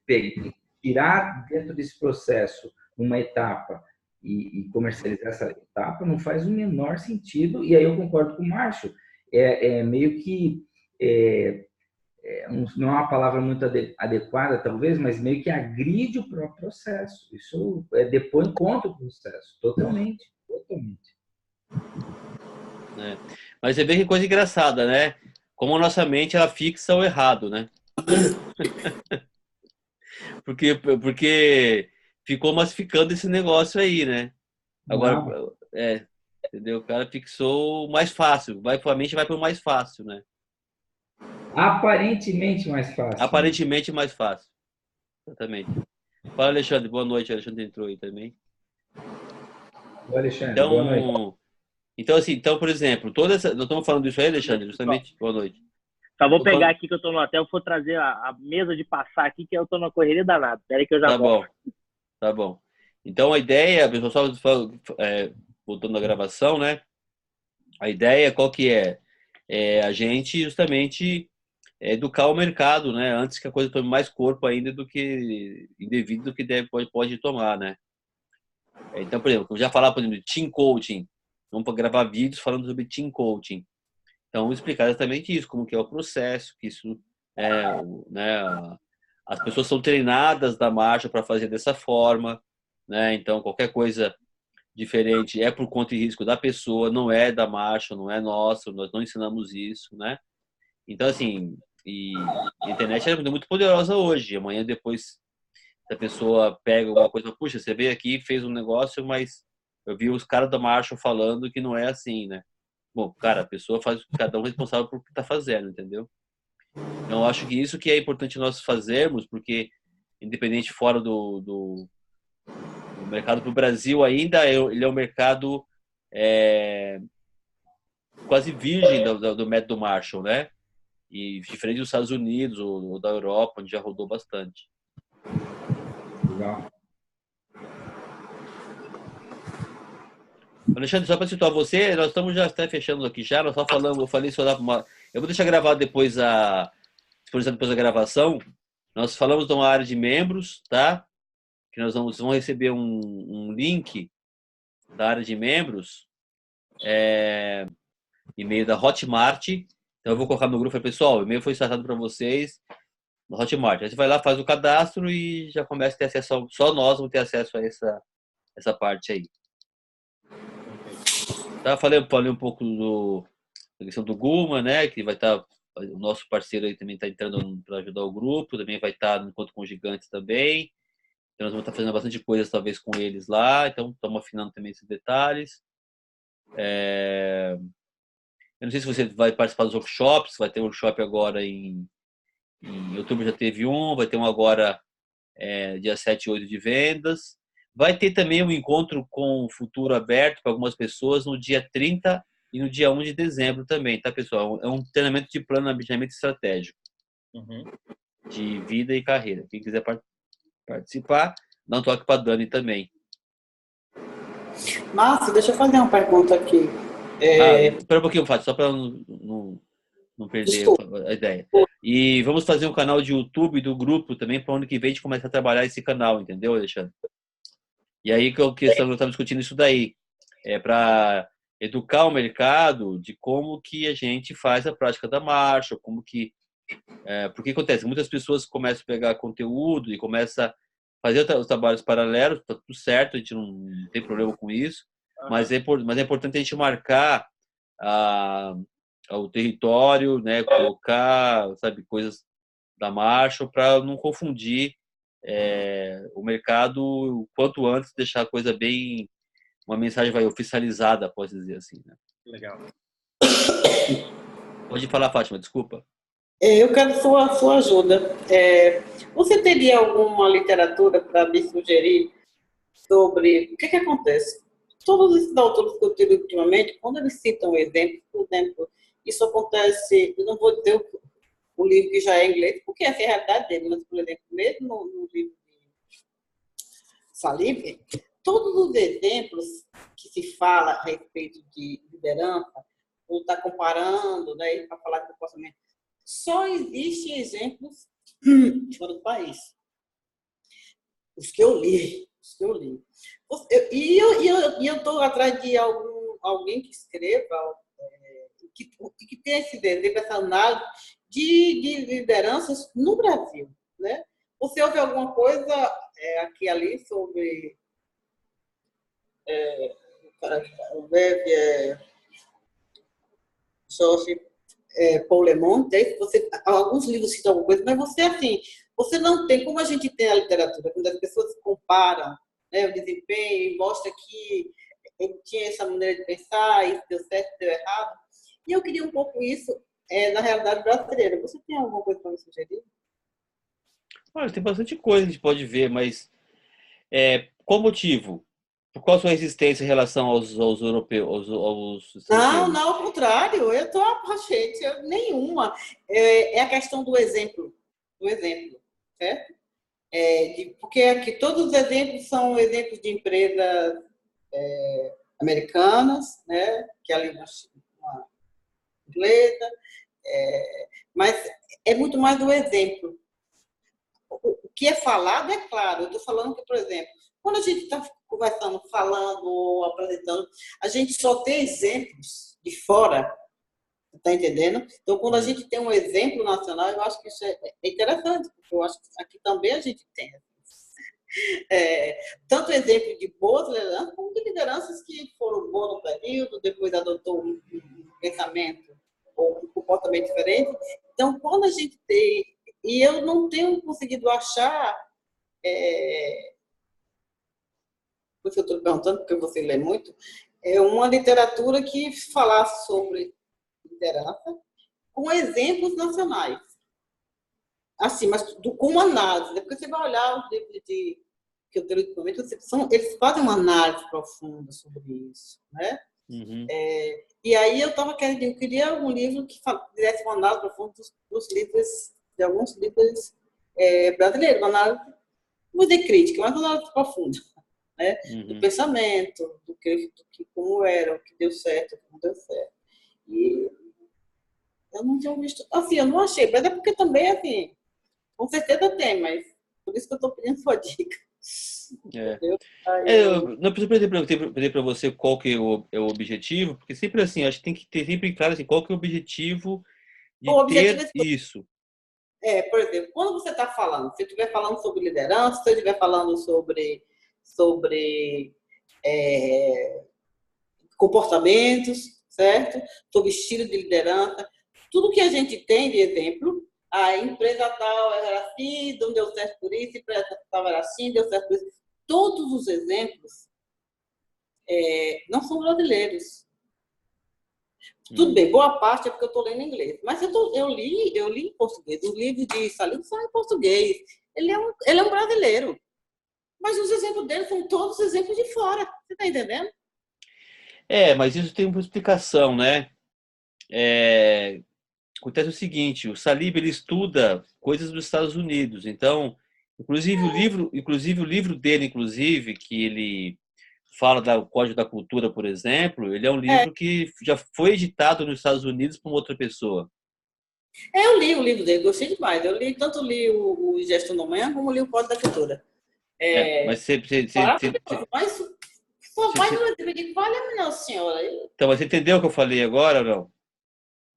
tirar dentro desse processo uma etapa e comercializar essa etapa não faz o menor sentido, e aí eu concordo com o Márcio, meio que não é uma palavra muito adequada, talvez, mas meio que agride o próprio processo. Isso depõe contra o processo, totalmente. né? Mas você vê que coisa engraçada, né? Como a nossa mente ela fixa o errado, né? Porque ficou massificando esse negócio aí, né? Agora, Não, entendeu? O cara fixou o mais fácil, a mente vai para o mais fácil, né? aparentemente mais fácil, né? Aparentemente mais fácil, exatamente. Fala, Alexandre, boa noite, Alexandre entrou aí também. Ô, Alexandre, boa noite. Então, por exemplo, nós estamos falando disso aí, Alexandre, justamente, boa noite. Só vou Tô pegar falando- aqui que eu tô no hotel, vou trazer a mesa de passar aqui, que eu tô na correria danada. Espera aí que eu já Tá volto. bom, tá bom. Então, a ideia, pessoal, só voltando à gravação, né? A ideia, qual que é? É a gente, justamente, educar o mercado, né? Antes que a coisa tome mais corpo ainda do que indevido do que pode tomar, né? Então, por exemplo, eu já falar, por exemplo, de team coaching. Vamos gravar vídeos falando sobre team coaching. Então, vou explicar exatamente isso, como que é o processo, que isso né, as pessoas são treinadas da marcha para fazer dessa forma, né? Então, qualquer coisa diferente é por conta e risco da pessoa, não é da marcha, não é nossa, nós não ensinamos isso, né? Então, assim, a internet é muito poderosa hoje. Amanhã, depois, se a pessoa pega alguma coisa, puxa, você veio aqui, fez um negócio, mas eu vi os caras da marcha falando que não é assim, né? Bom, cara, a pessoa faz cada um responsável por que está fazendo, entendeu? Então, eu acho que isso que é importante nós fazermos, porque independente fora do mercado para o Brasil ainda, ele é um mercado é, quase virgem do método Marshall, né? E diferente dos Estados Unidos ou da Europa, onde já rodou bastante. Legal. Alexandre, só para situar você, nós estamos já até fechando aqui já, nós só falamos, eu falei só eu vou deixar gravado depois depois da gravação. Nós falamos de uma área de membros, tá? Que nós vamos receber um link da área de membros, e-mail da Hotmart. Então eu vou colocar no grupo, pessoal, o e-mail foi startado para vocês no Hotmart. Aí você vai lá, faz o cadastro e já começa a ter acesso, só nós vamos ter acesso a essa parte aí. Tá? Falei um pouco da questão do Guma, né? Que vai estar, o nosso parceiro aí também está entrando para ajudar o grupo, também vai estar no encontro com os gigantes também. Então nós vamos estar fazendo bastante coisas talvez com eles lá, então estamos afinando também esses detalhes. Eu não sei se você vai participar dos workshops, vai ter um workshop agora em outubro, já teve um, vai ter um agora dia 7 e 8 de vendas. Vai ter também um encontro com o futuro aberto para algumas pessoas no dia 30 e no dia 1 de dezembro também, tá, pessoal? É um treinamento de planejamento estratégico de vida e carreira. Quem quiser participar, dá um toque para a Dani também. Márcio, deixa eu fazer uma pergunta aqui. Espera um pouquinho, Fábio, só para não perder Desculpa. a ideia. E vamos fazer um canal de YouTube do grupo também para o ano que vem a gente começar a trabalhar esse canal, entendeu, Alexandre? E aí que eu estava discutindo isso daí. É para educar o mercado de como que a gente faz a prática da marcha, como que... porque acontece, muitas pessoas começam a pegar conteúdo e começam a fazer os trabalhos paralelos, tá tudo certo, a gente não tem problema com isso, mas é importante a gente marcar o território, né, colocar, sabe, coisas da marcha para não confundir o mercado o quanto antes, deixar a coisa bem, uma mensagem oficializada, pode dizer assim, né? Legal. Pode falar, Fátima, desculpa. Eu quero sua ajuda. Você teria alguma literatura para me sugerir sobre o que acontece? Todos esses autores que eu tive ultimamente, quando eles citam exemplos, por exemplo, isso acontece, eu não vou dizer o livro que já é em inglês, porque essa é a realidade dele, mas, por exemplo, mesmo no livro de Salib, todos os exemplos que se fala a respeito de liderança, ou está comparando, né, para falar de comportamento, só existem exemplos fora do país. Os que eu li. E eu estou atrás de alguém que escreva, que tenha esse desejo, essa análise de lideranças no Brasil, né? Você ouve alguma coisa aqui e ali sobre o Lev Jorge Paul Lemon, alguns livros citam alguma coisa, mas você, assim, você não tem, como a gente tem a literatura, quando as pessoas comparam, né, o desempenho, e mostra que ele tinha essa maneira de pensar, isso deu certo, deu errado, e eu queria um pouco isso na realidade brasileira. Você tem alguma coisa para me sugerir? Olha, tem bastante coisa que a gente pode ver, mas qual motivo? Qual a sua resistência em relação aos europeus, aos Não, estrangeiros? não, ao contrário, eu estou gente, nenhuma. É a questão do exemplo, certo? Porque aqui todos os exemplos são exemplos de empresas americanas, né? Que é a língua inglesa, mas é muito mais do exemplo. O que é falado é claro. Eu estou falando que, por exemplo, quando a gente está conversando, falando ou apresentando, a gente só tem exemplos de fora, está entendendo? Então, quando a gente tem um exemplo nacional, eu acho que isso é interessante, porque eu acho que aqui também a gente tem tanto exemplo de boas lideranças, como de lideranças que foram boas no período, depois adotou um pensamento ou um comportamento diferente. Então, quando a gente tem... E eu não tenho conseguido achar... Por isso eu estou perguntando, porque você lê muito, uma literatura que falasse sobre liderança com exemplos nacionais. Assim, mas com análise. Porque você vai olhar os livros que eu tenho ultimamente, eles fazem uma análise profunda sobre isso, né? Uhum. E aí eu queria algum livro que fizesse uma análise profunda dos livros, de alguns livros brasileiros, uma análise, não vou dizer crítica, mas uma análise profunda, né? Do pensamento, do que como era, o que deu certo, o que não deu certo. E eu não tinha visto, assim, eu não achei, mas é porque também, assim, com certeza tem, mas por isso que eu estou pedindo sua dica. Entendeu? Eu não preciso pedir para você qual que é o objetivo, porque sempre assim, acho que tem que ter sempre claro assim, qual que é o objetivo O de objetivo ter isso. por exemplo, quando você está falando, se eu estiver falando sobre liderança, se eu estiver falando sobre comportamentos, certo? Sobre estilo de liderança, tudo que a gente tem de exemplo, a empresa tal era assim, não deu certo por isso, a empresa tal era assim, deu certo por isso. Todos os exemplos não são brasileiros. Tudo bem, boa parte é porque eu estou lendo em inglês. Mas eu li em português. Os livros de Salim são em português. Ele é um brasileiro. Mas os exemplos dele são todos exemplos de fora. Você está entendendo? Mas isso tem uma explicação, né? Acontece o seguinte, o Salib ele estuda coisas dos Estados Unidos, então, inclusive o livro dele, inclusive, que ele fala do Código da Cultura, por exemplo, ele é um livro que já foi editado nos Estados Unidos por uma outra pessoa. Eu li o livro dele, gostei demais. Tanto li o Gestão da Manhã, como li o Código da Cultura. Mas você, Maravilhoso. Mas só vai no livro de falha, não, senhora. então, mas você entendeu o que eu falei agora ou não?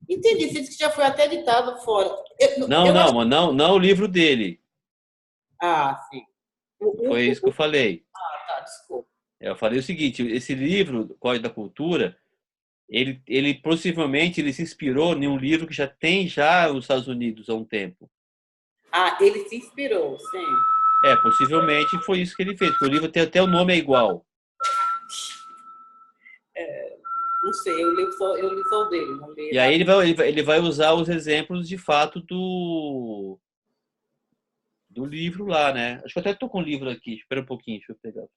Entendi, você disse que já foi até editado fora. Não, não, mas não o livro dele. Sim. Foi isso que eu falei. Tá, desculpa. Eu falei o seguinte, esse livro, Código da Cultura, ele possivelmente ele se inspirou em um livro que já tem nos Estados Unidos há um tempo. Ele se inspirou, sim. Possivelmente foi isso que ele fez, porque o livro tem até o nome é igual. Não sei, eu li só o dele. Não li E aí ele vai usar os exemplos de fato do livro lá, né? Acho que eu até estou com o livro aqui. Espera um pouquinho, deixa eu pegar.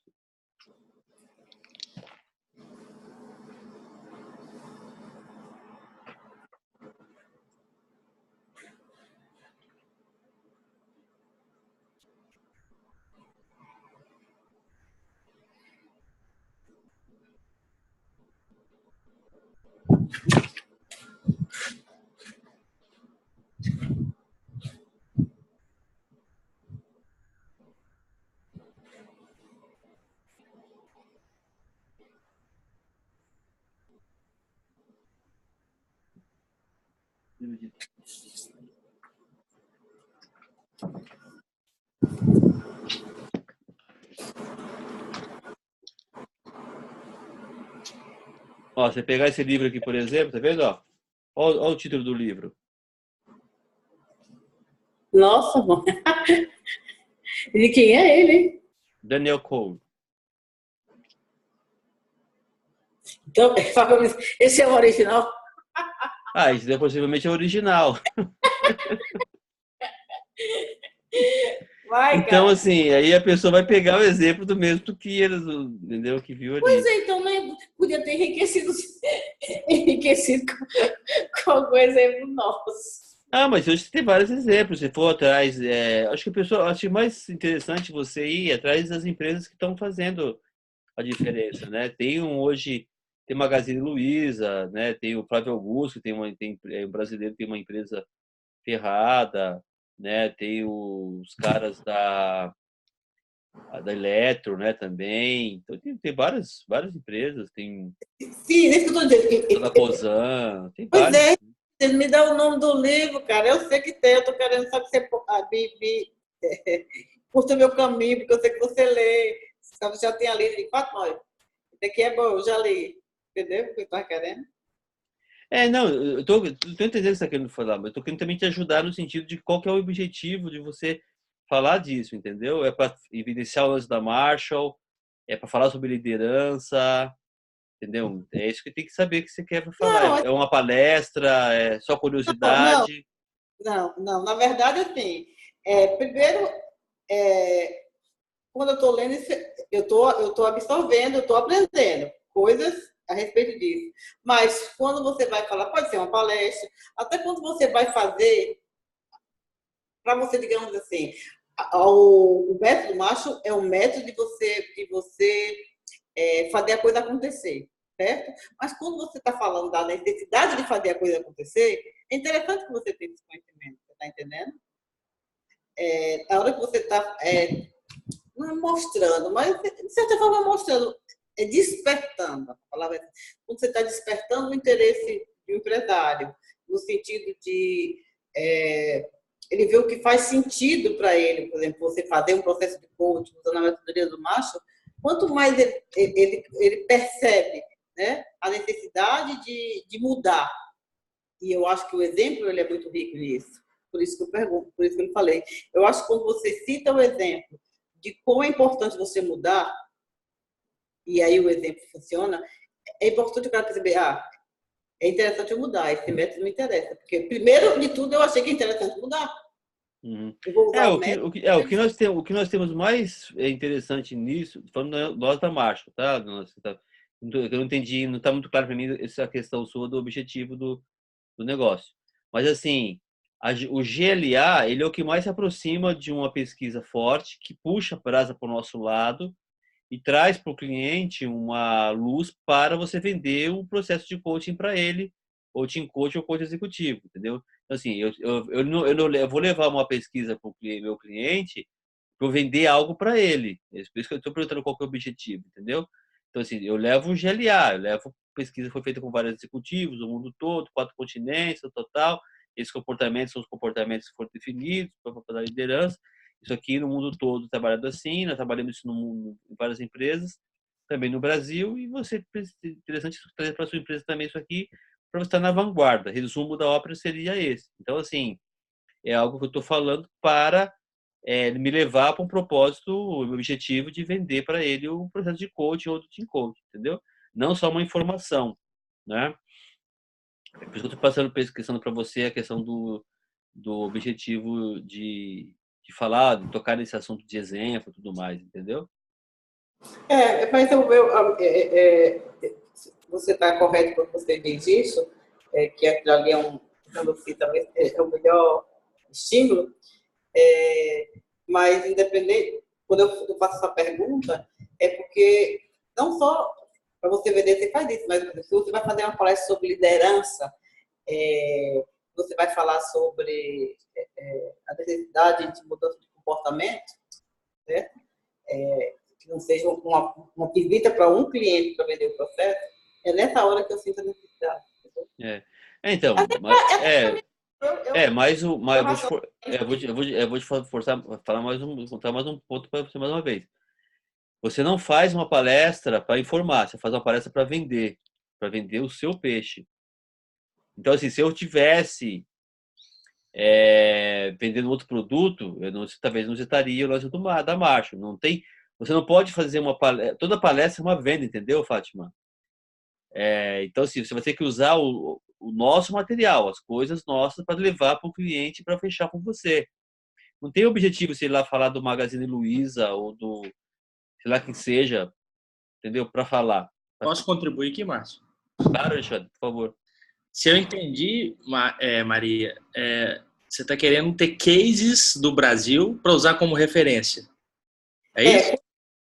Ó, você pegar esse livro aqui, por exemplo, tá vendo? Ó? Olha o título do livro. Nossa, mãe. De quem é ele? Daniel Cole. Então, esse é o original? Isso daí possivelmente é original. Vai, Então, cara. assim, aí a pessoa vai pegar o exemplo do mesmo que eles, entendeu? Que viu Pois ali. é, então né, podia ter enriquecido com algum exemplo nosso. Mas hoje tem vários exemplos. Se for atrás, acho que acho mais interessante você ir atrás das empresas que estão fazendo a diferença, né? Hoje tem Magazine Luiza, né? Tem o Flávio Augusto, um brasileiro que tem uma empresa ferrada, né? Tem os caras da Eletro, né? Também. Então tem várias empresas, tem Sim, é isso que eu estou a da dizendo. Cosan, tem Pois várias. é, ele me dá o nome do livro, cara. Eu sei que tem, eu estou querendo só que você curta o meu caminho, porque eu sei que você lê. Você já tinha lido de fato, nós. Isso aqui é bom, eu já li. Entendeu o que eu estava querendo? Não, eu tô entendendo o que você está querendo falar, mas eu tô querendo também te ajudar no sentido de qual que é o objetivo de você falar disso, entendeu? É para evidenciar o lance da Marshall, é para falar sobre liderança, entendeu? É isso que tem que saber que você quer falar. Não, É uma palestra, é só não, curiosidade. não. Na verdade, assim, primeiro, quando eu estou lendo, eu tô absorvendo, eu estou aprendendo coisas a respeito disso. Mas quando você vai falar, pode ser uma palestra, até quando você vai fazer, para você, digamos assim, o método macho é um método de você fazer a coisa acontecer, certo? Mas quando você está falando da necessidade de fazer a coisa acontecer, é interessante que você tenha esse conhecimento, você está entendendo? A hora que você está não é mostrando, mas de certa forma mostrando, despertando. A palavra quando você está despertando o interesse do empresário, no sentido de ele ver o que faz sentido para ele, por exemplo, você fazer um processo de coaching usando a metodologia do macho, quanto mais ele percebe, né, a necessidade de mudar. E eu acho que o exemplo ele é muito rico nisso. Por isso que eu pergunto, por isso que eu falei. Eu acho que quando você cita o exemplo de como é importante você mudar, e aí o exemplo funciona, é importante o cara perceber, é interessante eu mudar, esse método me interessa. Porque, primeiro de tudo, eu achei que é interessante mudar. Uhum. Eu vou usar o método. O que nós temos mais interessante nisso, falando nós da Marshall, tá? Eu não entendi, não está muito claro para mim essa questão sua do objetivo do negócio. Mas, assim, o GLA, ele é o que mais se aproxima de uma pesquisa forte, que puxa a brasa para o nosso lado e traz para o cliente uma luz para você vender o processo de coaching para ele, ou team coach ou coach executivo, entendeu? Então, assim, eu vou levar uma pesquisa para o meu cliente para eu vender algo para ele. É por isso que eu estou perguntando qual que é o objetivo, entendeu? Então, assim, eu levo o GLA, eu levo pesquisa foi feita com vários executivos do mundo todo, 4 continentes, total. Esses comportamentos são os comportamentos que foram definidos para a liderança. Isso aqui no mundo todo trabalhado assim, nós trabalhamos isso no mundo, em várias empresas, também no Brasil, e você interessante trazer para a sua empresa também isso aqui, para você estar na vanguarda. Resumo da ópera seria esse. Então, assim, é algo que eu estou falando para me levar para um propósito, o objetivo de vender para ele o processo de coaching ou do team coaching, entendeu? Não só uma informação, né? É por isso que eu estou pesquisando para você a questão do objetivo de falar, de tocar nesse assunto de exemplo e tudo mais, entendeu? Mas você está correto quando você diz isso, que aquilo ali talvez é o melhor estímulo. Mas, independente, quando eu faço essa pergunta, é porque não só para você vender, você faz isso, mas se você vai fazer uma palestra sobre liderança, você vai falar sobre a necessidade de mudança de comportamento, né? Que não seja uma visita para um cliente para vender o processo, é nessa hora que eu sinto a necessidade. Então, eu vou te forçar a falar contar mais um ponto para você mais uma vez. Você não faz uma palestra para informar, você faz uma palestra para vender o seu peixe. Então, assim, se eu tivesse vendendo outro produto, talvez não estaria o lance da marcha. Não tem, você não pode fazer uma palestra, toda palestra é uma venda, entendeu, Fátima? Então, assim, você vai ter que usar o nosso material, as coisas nossas, para levar para o cliente para fechar com você. Não tem objetivo, sei lá, falar do Magazine Luiza ou do, sei lá quem seja, entendeu? Para falar. Posso contribuir aqui, Márcio? Claro, Alexandre, por favor. Se eu entendi, Maria, você está querendo ter cases do Brasil para usar como referência. É isso?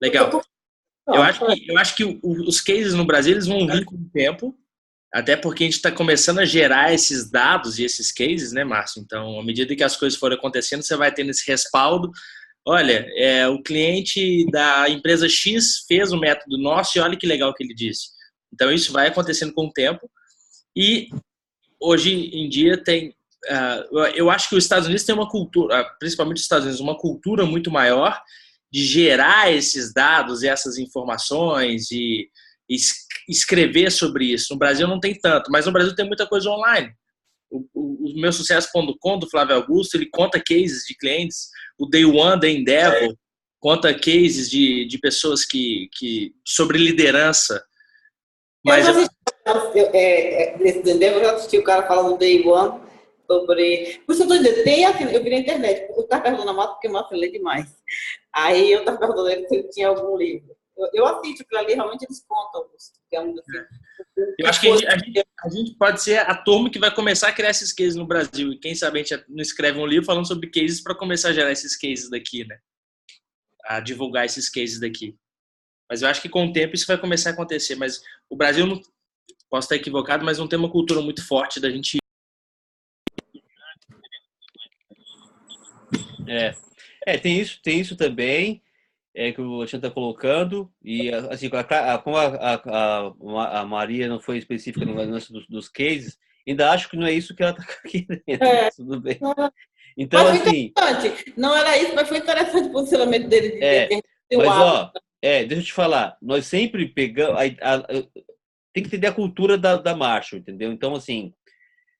Legal. Eu acho que os cases no Brasil eles vão vir com o tempo, até porque a gente está começando a gerar esses dados e esses cases, né, Márcio? Então, à medida que as coisas forem acontecendo, você vai tendo esse respaldo. Olha, o cliente da empresa X fez o método nosso e olha que legal que ele disse. Então, isso vai acontecendo com o tempo. E hoje em dia eu acho que os Estados Unidos tem uma cultura, principalmente os Estados Unidos, uma cultura muito maior de gerar esses dados e essas informações e escrever sobre isso. No Brasil não tem tanto, mas no Brasil tem muita coisa online. O meu sucesso.com do Flávio Augusto, ele conta cases de clientes. O Day One da Endeavor conta cases de pessoas sobre liderança. Mas desse Endeavor, eu assisti o cara falando do Day One sobre... Por isso eu tô dizendo, eu vi na internet. Eu estava perguntando a Márcio, porque o Márcio lê demais. Aí eu estava perguntando ele se ele tinha algum livro. Eu assisto aquilo ali, realmente eles contam. Eu acho que a gente pode ser a turma que vai começar a criar esses cases no Brasil. E quem sabe a gente não escreve um livro falando sobre cases para começar a gerar esses cases daqui, né? A divulgar esses cases daqui. Mas eu acho que com o tempo isso vai começar a acontecer. Mas o Brasil, não, posso estar equivocado, mas não tem uma cultura muito forte da gente... Tem isso também. Que o Alexandre está colocando, e assim, como a Maria não foi específica no lance dos cases, ainda acho que não é isso que ela está querendo, tudo bem. Então, mas foi assim... interessante. Não era isso, mas foi interessante o posicionamento dele. Mas, deixa eu te falar, nós sempre pegamos... tem que entender a cultura da Marshall, entendeu? Então, assim,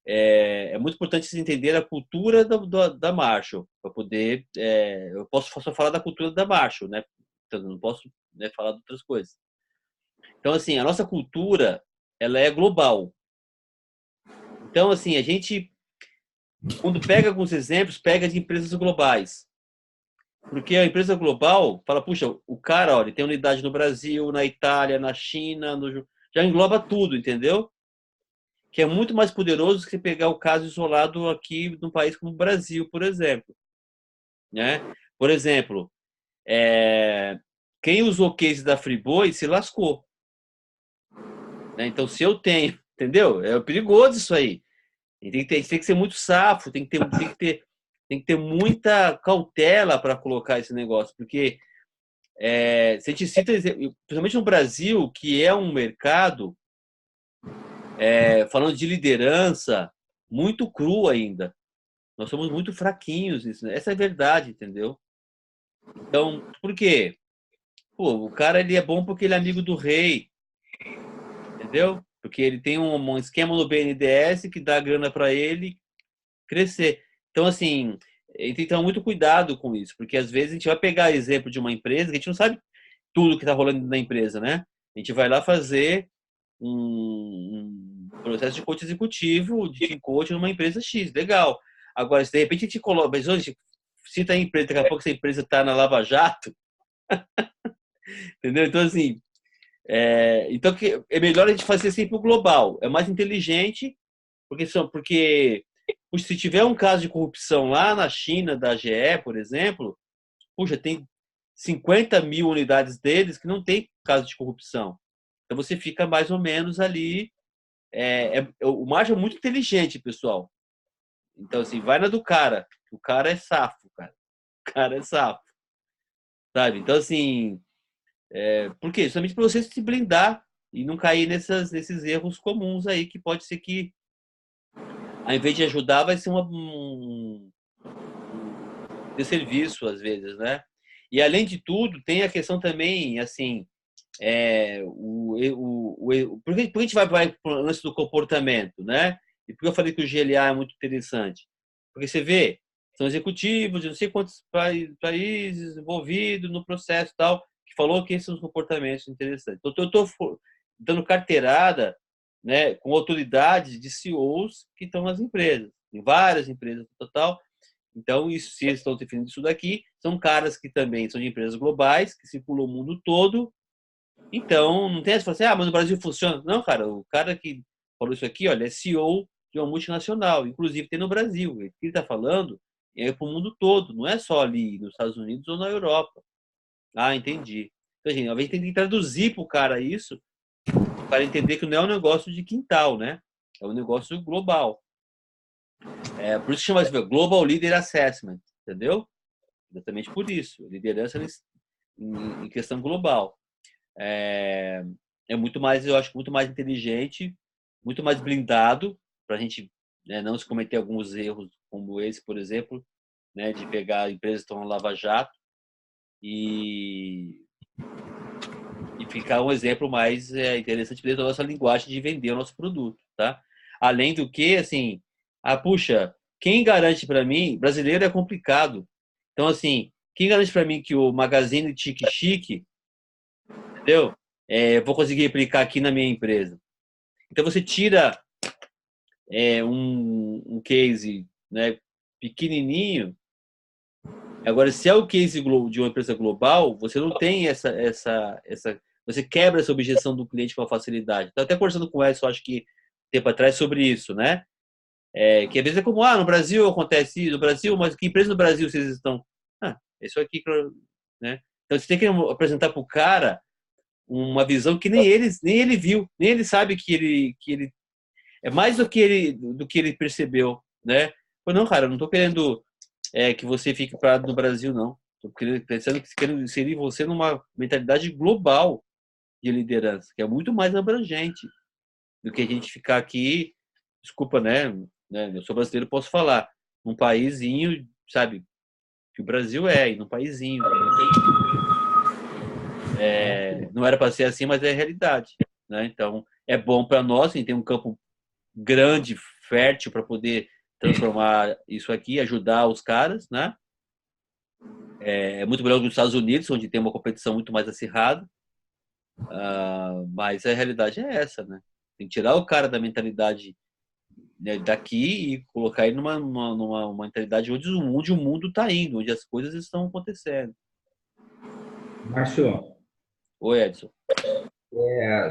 é muito importante vocês entenderem a cultura da Marshall, para poder... eu posso só falar da cultura da Marshall, né? Então, não posso, né, falar de outras coisas. Então, assim, a nossa cultura, ela é global. Então, assim, a gente, quando pega alguns exemplos, pega de empresas globais. Porque a empresa global fala, puxa, o cara, olha, ele tem unidade no Brasil, na Itália, na China, já engloba tudo, entendeu? Que é muito mais poderoso que você pegar o caso isolado aqui num país como o Brasil, por exemplo. Né? Por exemplo, quem usou o case da Friboi se lascou. Né? Então, se eu tenho, entendeu? É perigoso isso aí. Tem que ser muito safo, tem que ter muita cautela para colocar esse negócio, porque se a gente cita, principalmente no Brasil, que é um mercado, falando de liderança, muito cru ainda. Nós somos muito fraquinhos nisso. Essa é a verdade, entendeu? Então, por quê? Pô, o cara ele é bom porque ele é amigo do rei, entendeu? Porque ele tem um esquema no BNDES que dá grana para ele crescer. Então, assim, tem que ter muito cuidado com isso, porque às vezes a gente vai pegar exemplo de uma empresa que a gente não sabe tudo que está rolando na empresa, né? A gente vai lá fazer um processo de coach executivo, de team coach numa empresa X, legal. Agora, se de repente a gente coloca, mas hoje cita a empresa, daqui a pouco essa empresa está na Lava Jato, entendeu? Então, assim, então é melhor a gente fazer sempre o global, é mais inteligente, porque se tiver um caso de corrupção lá na China, da GE, por exemplo, puxa, tem 50 mil unidades deles que não tem caso de corrupção. Então você fica mais ou menos ali. O Marshall é muito inteligente, pessoal. Então, assim, vai na do cara. O cara é safo, cara. O cara é safo. Sabe? Então, assim, por quê? Justamente para você se blindar e não cair nesses erros comuns aí, que pode ser que, ao invés de ajudar, vai ser um desserviço, às vezes, né? E, além de tudo, tem a questão também, assim, por que a gente vai para o lance do comportamento, né? E por que eu falei que o GLA é muito interessante? Porque você vê, são executivos de não sei quantos países envolvidos no processo e tal, que falou que esses são os comportamentos interessantes. Então, eu estou dando carteirada, né, com autoridades de CEOs que estão nas empresas, em várias empresas total. Então, isso, se eles estão definindo isso daqui, são caras que também são de empresas globais, que circulam o mundo todo. Então, não tem essa, assim, mas no Brasil funciona. Não, cara, o cara que falou isso aqui, olha, é CEO de uma multinacional, inclusive tem no Brasil. O que ele está falando é para o mundo todo, não é só ali nos Estados Unidos ou na Europa. Ah, entendi. Então, gente, talvez tem que traduzir para o cara isso, para entender que não é um negócio de quintal, né? É um negócio global. Por isso que chama Global Leader Assessment, entendeu? Exatamente por isso. Liderança em questão global. É muito mais, eu acho, muito mais inteligente, muito mais blindado para a gente, né, não se cometer alguns erros como esse, por exemplo, né, de pegar empresas que estão no Lava Jato e ficar um exemplo mais interessante dentro da nossa linguagem de vender o nosso produto, tá? Além do que, assim, puxa, quem garante para mim, brasileiro é complicado. Então, assim, quem garante para mim que o Magazine Chique Chique, entendeu? Vou conseguir replicar aqui na minha empresa. Então, você tira um case, né, pequenininho. Agora, se é o case de uma empresa global, você não tem essa você quebra essa objeção do cliente com facilidade. Estou até conversando com o Edson, acho que tempo atrás, sobre isso, né? Que às vezes é como, no Brasil acontece isso, no Brasil, mas que empresa no Brasil vocês estão? Isso aqui, né? Então, você tem que apresentar para o cara uma visão que nem ele viu, nem ele sabe que ele é mais do que ele percebeu, né? Não, cara, eu não estou querendo que você fique parado no Brasil, não. Estou pensando que quero inserir você numa mentalidade global de liderança, que é muito mais abrangente do que a gente ficar aqui, desculpa, né? Eu sou brasileiro, posso falar, num paísinho, sabe, que o Brasil e num paísinho. Não era para ser assim, mas é a realidade, né? Então, é bom para nós, a gente tem um campo grande, fértil para poder transformar isso aqui, ajudar os caras, né? É muito melhor que nos Estados Unidos, onde tem uma competição muito mais acirrada. Mas a realidade é essa, né? Tem que tirar o cara da mentalidade, né, daqui e colocar ele numa mentalidade onde o mundo está indo, onde as coisas estão acontecendo. Márcio. Oi, Edson.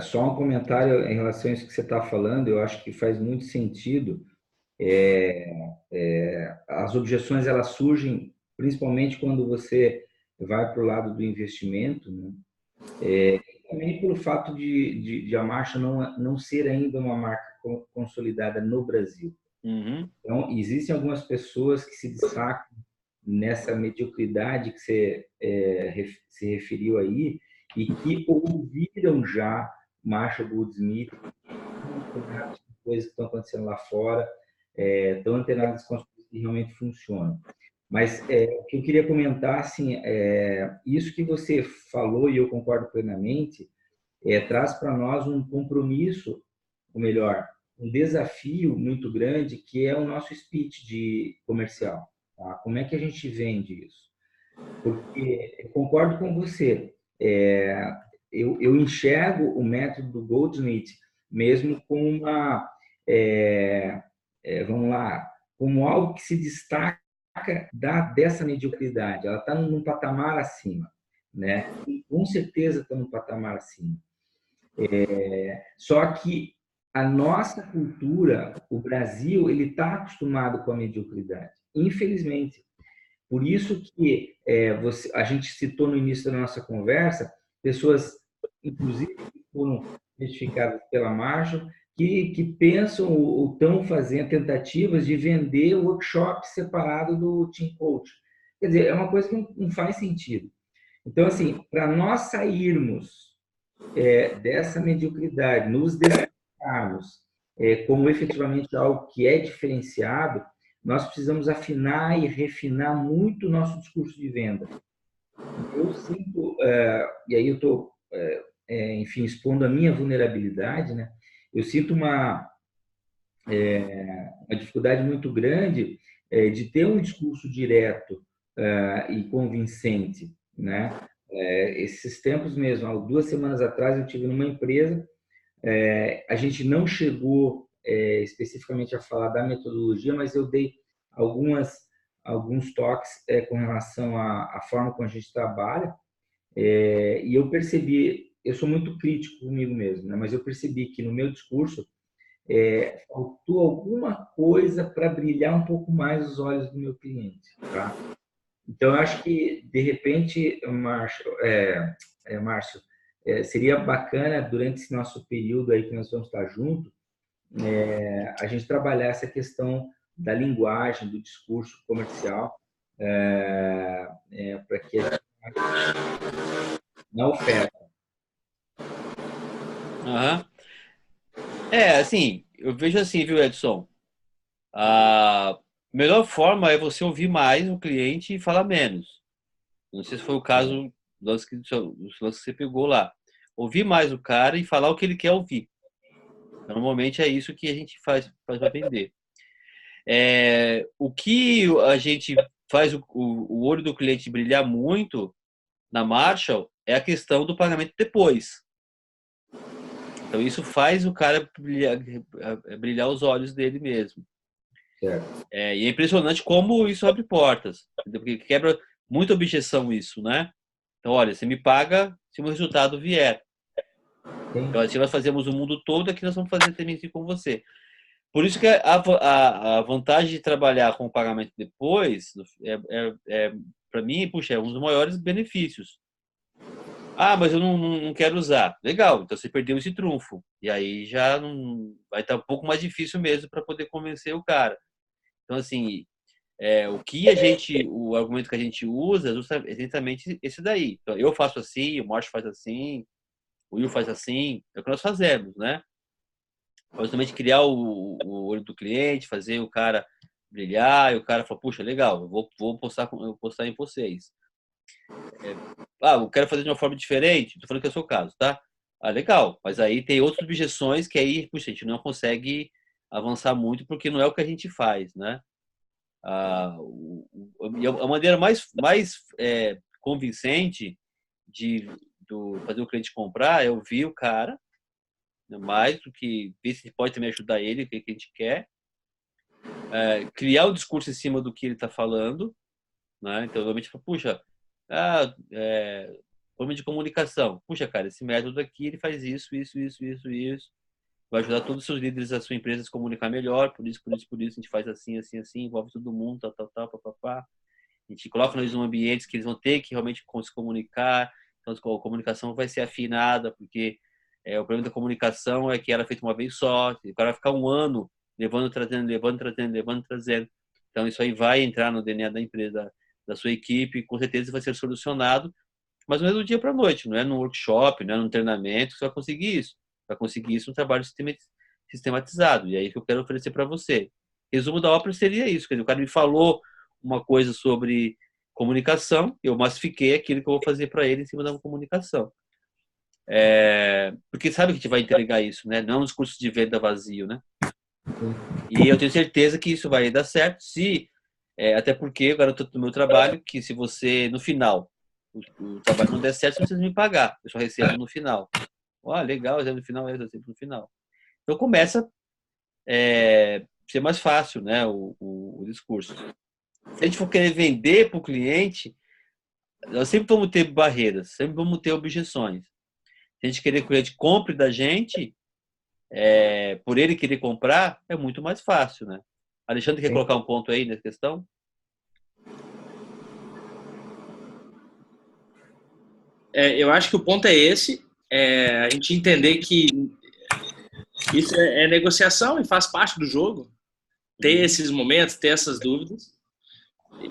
Só um comentário em relação a isso que você está falando, eu acho que faz muito sentido. As objeções elas surgem principalmente quando você vai para o lado do investimento, né? Também pelo fato de a marcha não ser ainda uma marca consolidada no Brasil. Uhum. Então, existem algumas pessoas que se destacam nessa mediocridade que você se referiu aí e que ouviram já Marshall Goldsmith, coisas que estão acontecendo lá fora, estão antenadas com as coisas que realmente funcionam. Mas o que eu queria comentar, assim, isso que você falou, e eu concordo plenamente, traz para nós um compromisso, ou melhor, um desafio muito grande, que é o nosso speech de comercial. Tá? Como é que a gente vende isso? Porque eu concordo com você. Eu enxergo o método do Goldsmith mesmo como vamos lá, como algo que se destaca dessa mediocridade. Ela está num patamar acima, né? E com certeza está num patamar acima. Só que a nossa cultura, o Brasil, ele está acostumado com a mediocridade, infelizmente. Por isso que a gente citou no início da nossa conversa pessoas, inclusive, que foram identificadas pela Marshall, que pensam ou estão fazendo tentativas de vender o workshop separado do Team Coach. Quer dizer, é uma coisa que não faz sentido. Então, assim, para nós sairmos dessa mediocridade, nos destacarmos como efetivamente algo que é diferenciado, nós precisamos afinar e refinar muito o nosso discurso de venda. Eu sinto, e aí eu estou, enfim, expondo a minha vulnerabilidade, né? Eu sinto uma uma dificuldade muito grande de ter um discurso direto e convincente, né? Esses tempos mesmo, há 2 semanas atrás, eu tive numa empresa, a gente não chegou especificamente a falar da metodologia, mas eu dei alguns toques com relação à forma como a gente trabalha, e eu percebi, eu sou muito crítico comigo mesmo, né? Mas eu percebi que no meu discurso faltou alguma coisa para brilhar um pouco mais os olhos do meu cliente, tá? Então, eu acho que, de repente, Márcio, seria bacana, durante esse nosso período aí que nós vamos estar juntos, a gente trabalhar essa questão da linguagem, do discurso comercial, para que a gente, na oferta. Uhum. Assim, eu vejo assim, viu, Edson? A melhor forma é você ouvir mais o cliente e falar menos. Não sei se foi o caso dos lances que você pegou lá. Ouvir mais o cara e falar o que ele quer ouvir. Normalmente é isso que a gente faz para vender. O que a gente faz o olho do cliente brilhar muito na Marshall é a questão do pagamento depois. Então isso faz o cara brilhar os olhos dele mesmo. E é impressionante como isso abre portas, porque quebra muita objeção isso, né? Então, olha, você me paga se o resultado vier. Então, assim, nós fazemos o mundo todo, aqui nós vamos fazer também assim com você. Por isso que a vantagem de trabalhar com o pagamento depois, para mim, puxa, é um dos maiores benefícios. Mas eu não quero usar. Legal, então você perdeu esse trunfo. E aí já vai estar um pouco mais difícil mesmo para poder convencer o cara. Então, assim, o argumento que a gente usa é exatamente esse daí. Então, eu faço assim, o Márcio faz assim, o Will faz assim, é o que nós fazemos, né? Justamente criar o olho do cliente, fazer o cara brilhar, e o cara fala, puxa, legal, eu vou postar em vocês. Eu quero fazer de uma forma diferente, tô falando que é o seu caso, tá? Legal, mas aí tem outras objeções que aí, puxa, a gente não consegue avançar muito porque não é o que a gente faz, né? A maneira mais convincente de fazer o cliente comprar é ouvir o cara, mais do que ver se pode também ajudar ele, o que a gente quer, criar o discurso em cima do que ele está falando, né? Então, normalmente, puxa, forma de comunicação. Puxa, cara, esse método aqui, ele faz isso. Vai ajudar todos os seus líderes da sua empresa a se comunicar melhor, por isso, a gente faz assim, envolve todo mundo, papapá. A gente coloca eles em ambientes que eles vão ter que realmente se comunicar, então a comunicação vai ser afinada, porque o problema da comunicação é que ela é feita uma vez só, o cara vai ficar um ano levando, trazendo. Então isso aí vai entrar no DNA da empresa, da sua equipe, com certeza vai ser solucionado, mas não é do dia para a noite, não é no workshop, não é no treinamento que você vai conseguir isso. Vai conseguir isso no trabalho sistematizado. E aí que eu quero oferecer para você. Resumo da ópera seria isso. Quer dizer, o cara me falou uma coisa sobre comunicação, eu massifiquei aquilo que eu vou fazer para ele em cima da comunicação. Porque sabe que a gente vai entregar isso, né? Não é um discurso de venda vazio, né? E eu tenho certeza que isso vai dar certo, até porque eu garanto no meu trabalho que se você, no final, o trabalho não der certo, você precisa me pagar. Eu só recebo no final. Legal, no final, eu recebo no final. Então começa a ser mais fácil, né, o discurso. Se a gente for querer vender para o cliente, nós sempre vamos ter barreiras, sempre vamos ter objeções. Se a gente querer que o cliente compre da gente, por ele querer comprar, é muito mais fácil, né? Alexandre, quer colocar um ponto aí nessa questão? Eu acho que o ponto é esse, a gente entender que isso é negociação e faz parte do jogo, ter esses momentos, ter essas dúvidas.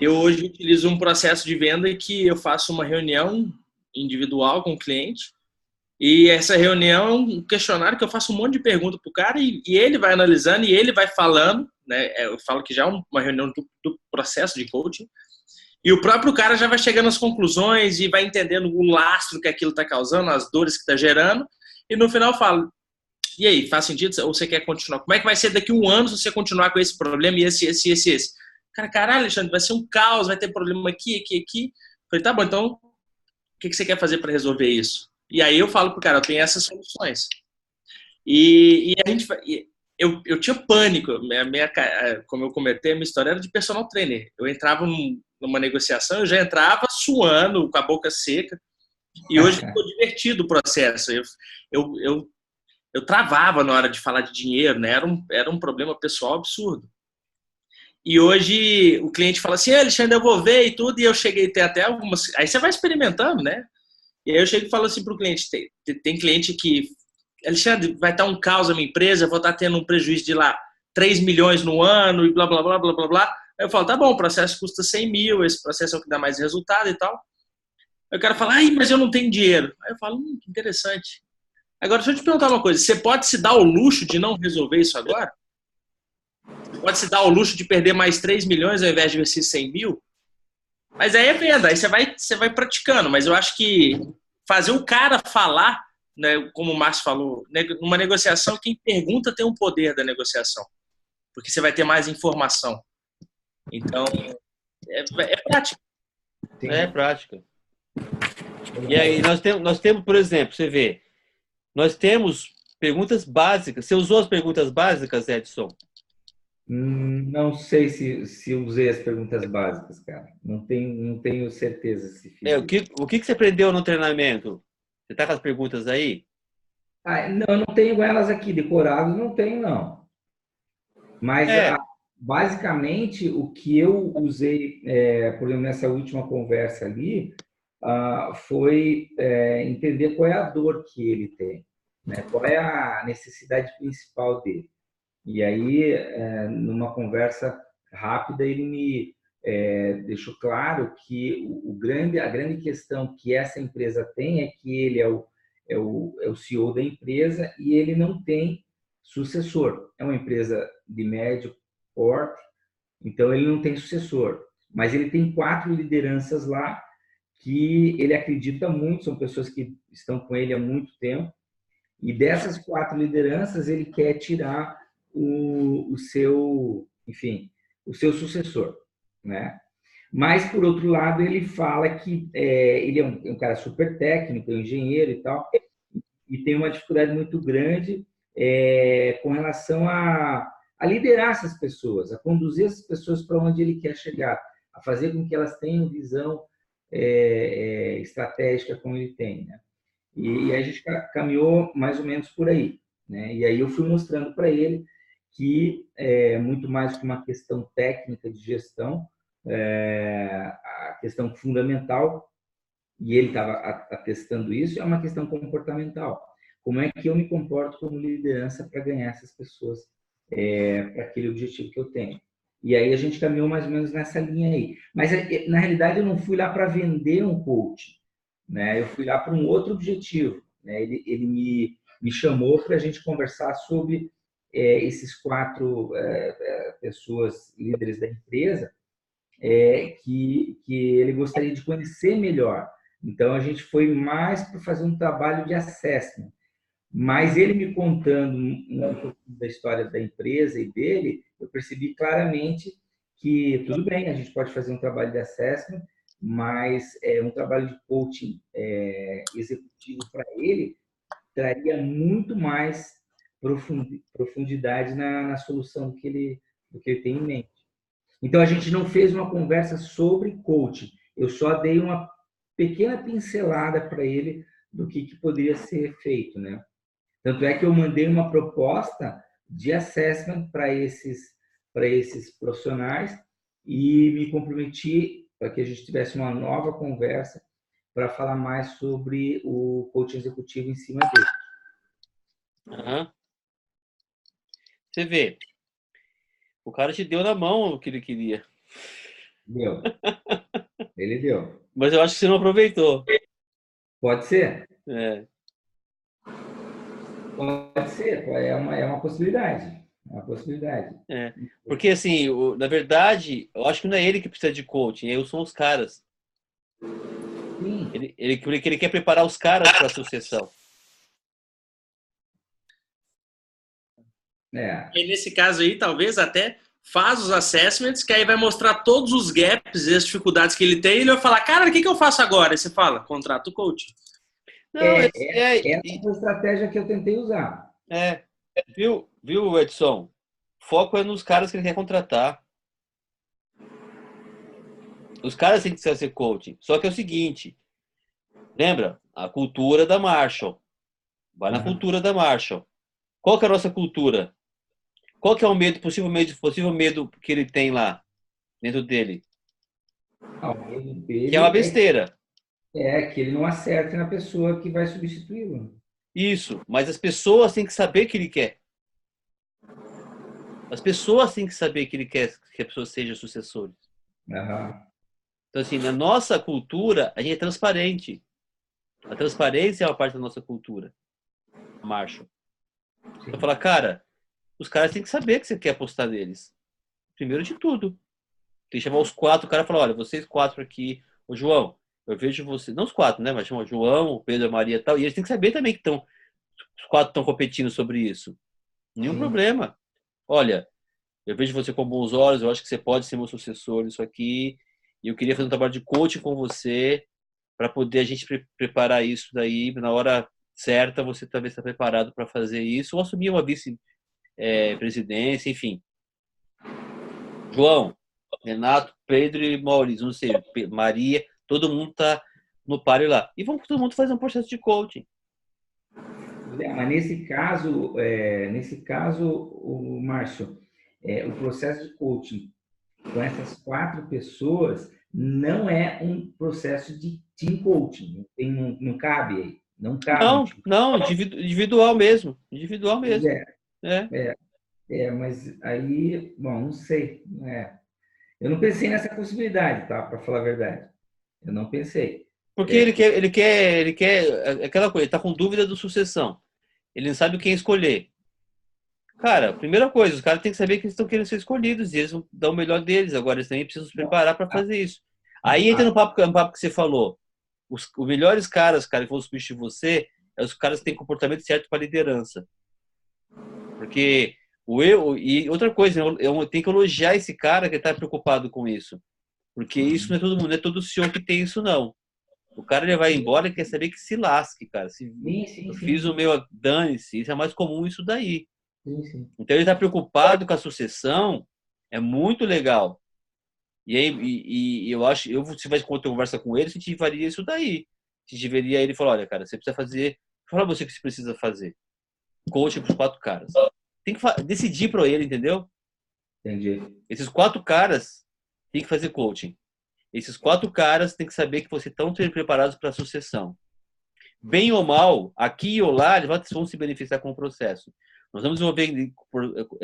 Eu hoje utilizo um processo de venda que eu faço uma reunião individual com o cliente e essa reunião é um questionário que eu faço um monte de perguntas para o cara e ele vai analisando e ele vai falando, né? Eu falo que já é uma reunião do processo de coaching e o próprio cara já vai chegando às conclusões e vai entendendo o lastro que aquilo está causando, as dores que está gerando e no final eu falo, E aí, faz sentido? Ou você quer continuar? Como é que vai ser daqui a um ano se você continuar com esse problema e esse? Cara, caralho, Alexandre, vai ser um caos, vai ter problema aqui. Falei, tá bom, então o que você quer fazer para resolver isso? E aí eu falo pro cara, eu tenho essas soluções. E a gente eu tinha pânico, como eu comentei, a minha história era de personal trainer. Eu entrava numa negociação, eu já entrava suando, com a boca seca, e hoje ficou divertido o processo. Eu travava na hora de falar de dinheiro, né? Era um problema pessoal absurdo. E hoje o cliente fala assim, Alexandre, eu vou ver e tudo, e eu cheguei até algumas... Aí você vai experimentando, né? E aí eu chego e falo assim para o cliente, tem cliente que, Alexandre, vai estar um caos a minha empresa, eu vou estar tendo um prejuízo de lá 3 milhões no ano e blá, blá, blá, blá, blá, blá. Aí eu falo, tá bom, o processo custa 100 mil, esse processo é o que dá mais resultado e tal. Aí o cara fala, ai, mas eu não tenho dinheiro. Aí eu falo, que interessante. Agora, deixa eu te perguntar uma coisa, você pode se dar o luxo de não resolver isso agora? Você pode se dar o luxo de perder mais 3 milhões ao invés de esses 100 mil? Mas aí é venda, aí você vai praticando. Mas eu acho que fazer o cara falar, né, como o Márcio falou, numa negociação, quem pergunta tem um poder da negociação. Porque você vai ter mais informação. Então, é prática. É prática. E aí nós temos, por exemplo, você vê, nós temos perguntas básicas. Você usou as perguntas básicas, Edson? Não sei se usei as perguntas básicas, cara. Não tenho certeza se fiz. O que você aprendeu no treinamento? Você está com as perguntas aí? Não, eu não tenho elas aqui decoradas, não tenho, não. Mas, basicamente, o que eu usei, por exemplo, nessa última conversa ali, foi entender qual é a dor que ele tem, né? Qual é a necessidade principal dele. E aí, numa conversa rápida, ele me deixou claro que a grande questão que essa empresa tem é que ele é o CEO da empresa e ele não tem sucessor. É uma empresa de médio porte, então ele não tem sucessor. Mas ele tem 4 lideranças lá que ele acredita muito, são pessoas que estão com ele há muito tempo. E dessas 4 lideranças, ele quer tirar o seu sucessor, né? Mas, por outro lado, ele fala que ele é um cara super técnico, é um engenheiro e tal, e tem uma dificuldade muito grande com relação a liderar essas pessoas, a conduzir essas pessoas para onde ele quer chegar, a fazer com que elas tenham visão estratégica como ele tem, né? E a gente caminhou mais ou menos por aí, né? E aí eu fui mostrando para ele que é muito mais que uma questão técnica de gestão, a questão fundamental, e ele estava atestando isso, é uma questão comportamental. Como é que eu me comporto como liderança para ganhar essas pessoas para aquele objetivo que eu tenho? E aí a gente caminhou mais ou menos nessa linha aí. Mas, na realidade, eu não fui lá para vender um coach, né? Eu fui lá para um outro objetivo, né? Ele me chamou para a gente conversar sobre esses 4 pessoas líderes da empresa que ele gostaria de conhecer melhor. Então, a gente foi mais para fazer um trabalho de assessment. Mas ele me contando um pouco da história da empresa e dele, eu percebi claramente que tudo bem, a gente pode fazer um trabalho de assessment, mas um trabalho de coaching executivo para ele traria muito mais profundidade na solução do que ele tem em mente. Então, a gente não fez uma conversa sobre coaching. Eu só dei uma pequena pincelada para ele do que poderia ser feito, né? Tanto é que eu mandei uma proposta de assessment para esses profissionais e me comprometi para que a gente tivesse uma nova conversa para falar mais sobre o coaching executivo em cima dele. Uhum. Você vê, o cara te deu na mão o que ele queria. Deu. Ele deu. Mas eu acho que você não aproveitou. Pode ser? Pode ser, é uma possibilidade. É uma possibilidade. Porque, assim, na verdade, eu acho que não é ele que precisa de coaching, eu sou os caras. Sim. Ele quer preparar os caras para a sucessão. E nesse caso aí, talvez até faz os assessments, que aí vai mostrar todos os gaps e as dificuldades que ele tem, e ele vai falar, cara, o que eu faço agora? E você fala, contrata o coach. Não, essa foi a estratégia que eu tentei usar. Viu, Edson? Foco é nos caras que ele quer contratar. Os caras têm que ser coaching. Só que é o seguinte, lembra? A cultura da Marshall. Vai na cultura da Marshall. Qual que é a nossa cultura? Qual que é o medo, possível medo que ele tem lá, dentro dele? O medo dele que é uma besteira. Que ele não acerte na pessoa que vai substituí-lo. Isso, mas as pessoas têm que saber que ele quer. As pessoas têm que saber que ele quer que a pessoa seja sucessora. Então, assim, na nossa cultura, a gente é transparente. A transparência é uma parte da nossa cultura. Marshall. Então, falar, cara, os caras têm que saber que você quer apostar neles. Primeiro de tudo. Tem que chamar os 4, o cara fala, olha, vocês 4 aqui, ô João, eu vejo você, não os 4, né, mas chama o João, o Pedro, a Maria e tal, e eles têm que saber também que os 4 estão competindo sobre isso. Nenhum problema. Olha, eu vejo você com bons olhos, eu acho que você pode ser meu sucessor nisso aqui, e eu queria fazer um trabalho de coaching com você, para poder a gente preparar isso daí, na hora certa, você talvez está preparado para fazer isso, ou assumir uma vice-presidência, enfim. João, Renato, Pedro e Maurício, não sei, Maria, todo mundo está no páreo lá. E vamos todo mundo fazer um processo de coaching. Mas nesse caso, o Márcio, o processo de coaching com essas 4 pessoas não é um processo de team coaching. Não cabe aí. Não cabe. Não, individual mesmo. Individual mesmo. Mas aí, bom, não sei. Eu não pensei nessa possibilidade, tá? Para falar a verdade. Eu não pensei. Porque ele quer aquela coisa, ele tá com dúvida do sucessão. Ele não sabe quem escolher. Cara, primeira coisa, os caras têm que saber que eles estão querendo ser escolhidos e eles vão dar o melhor deles. Agora eles também precisam se preparar para fazer isso. Aí entra no papo que você falou. Os melhores caras, cara, que vão substituir você, é os caras que têm comportamento certo para liderança. Porque e outra coisa, eu tenho que elogiar esse cara que está preocupado com isso. Porque isso não é todo mundo, não é todo CEO que tem isso, não. O cara ele vai embora e quer saber que se lasque, cara. Eu fiz o meu, dane-se. Isso é mais comum isso daí. Então ele está preocupado com a sucessão, é muito legal. E aí, eu acho, se vai conversa com ele, a gente varia isso daí. A gente veria ele e falar, olha, cara, você precisa fazer. Fala você o que você precisa fazer. Coaching para os 4 caras. Tem que decidir para ele, entendeu? Entendi. Esses 4 caras têm que fazer coaching. Esses 4 caras têm que saber que vocês estão preparados para a sucessão. Bem ou mal, aqui ou lá, eles vão se beneficiar com o processo. Nós vamos desenvolver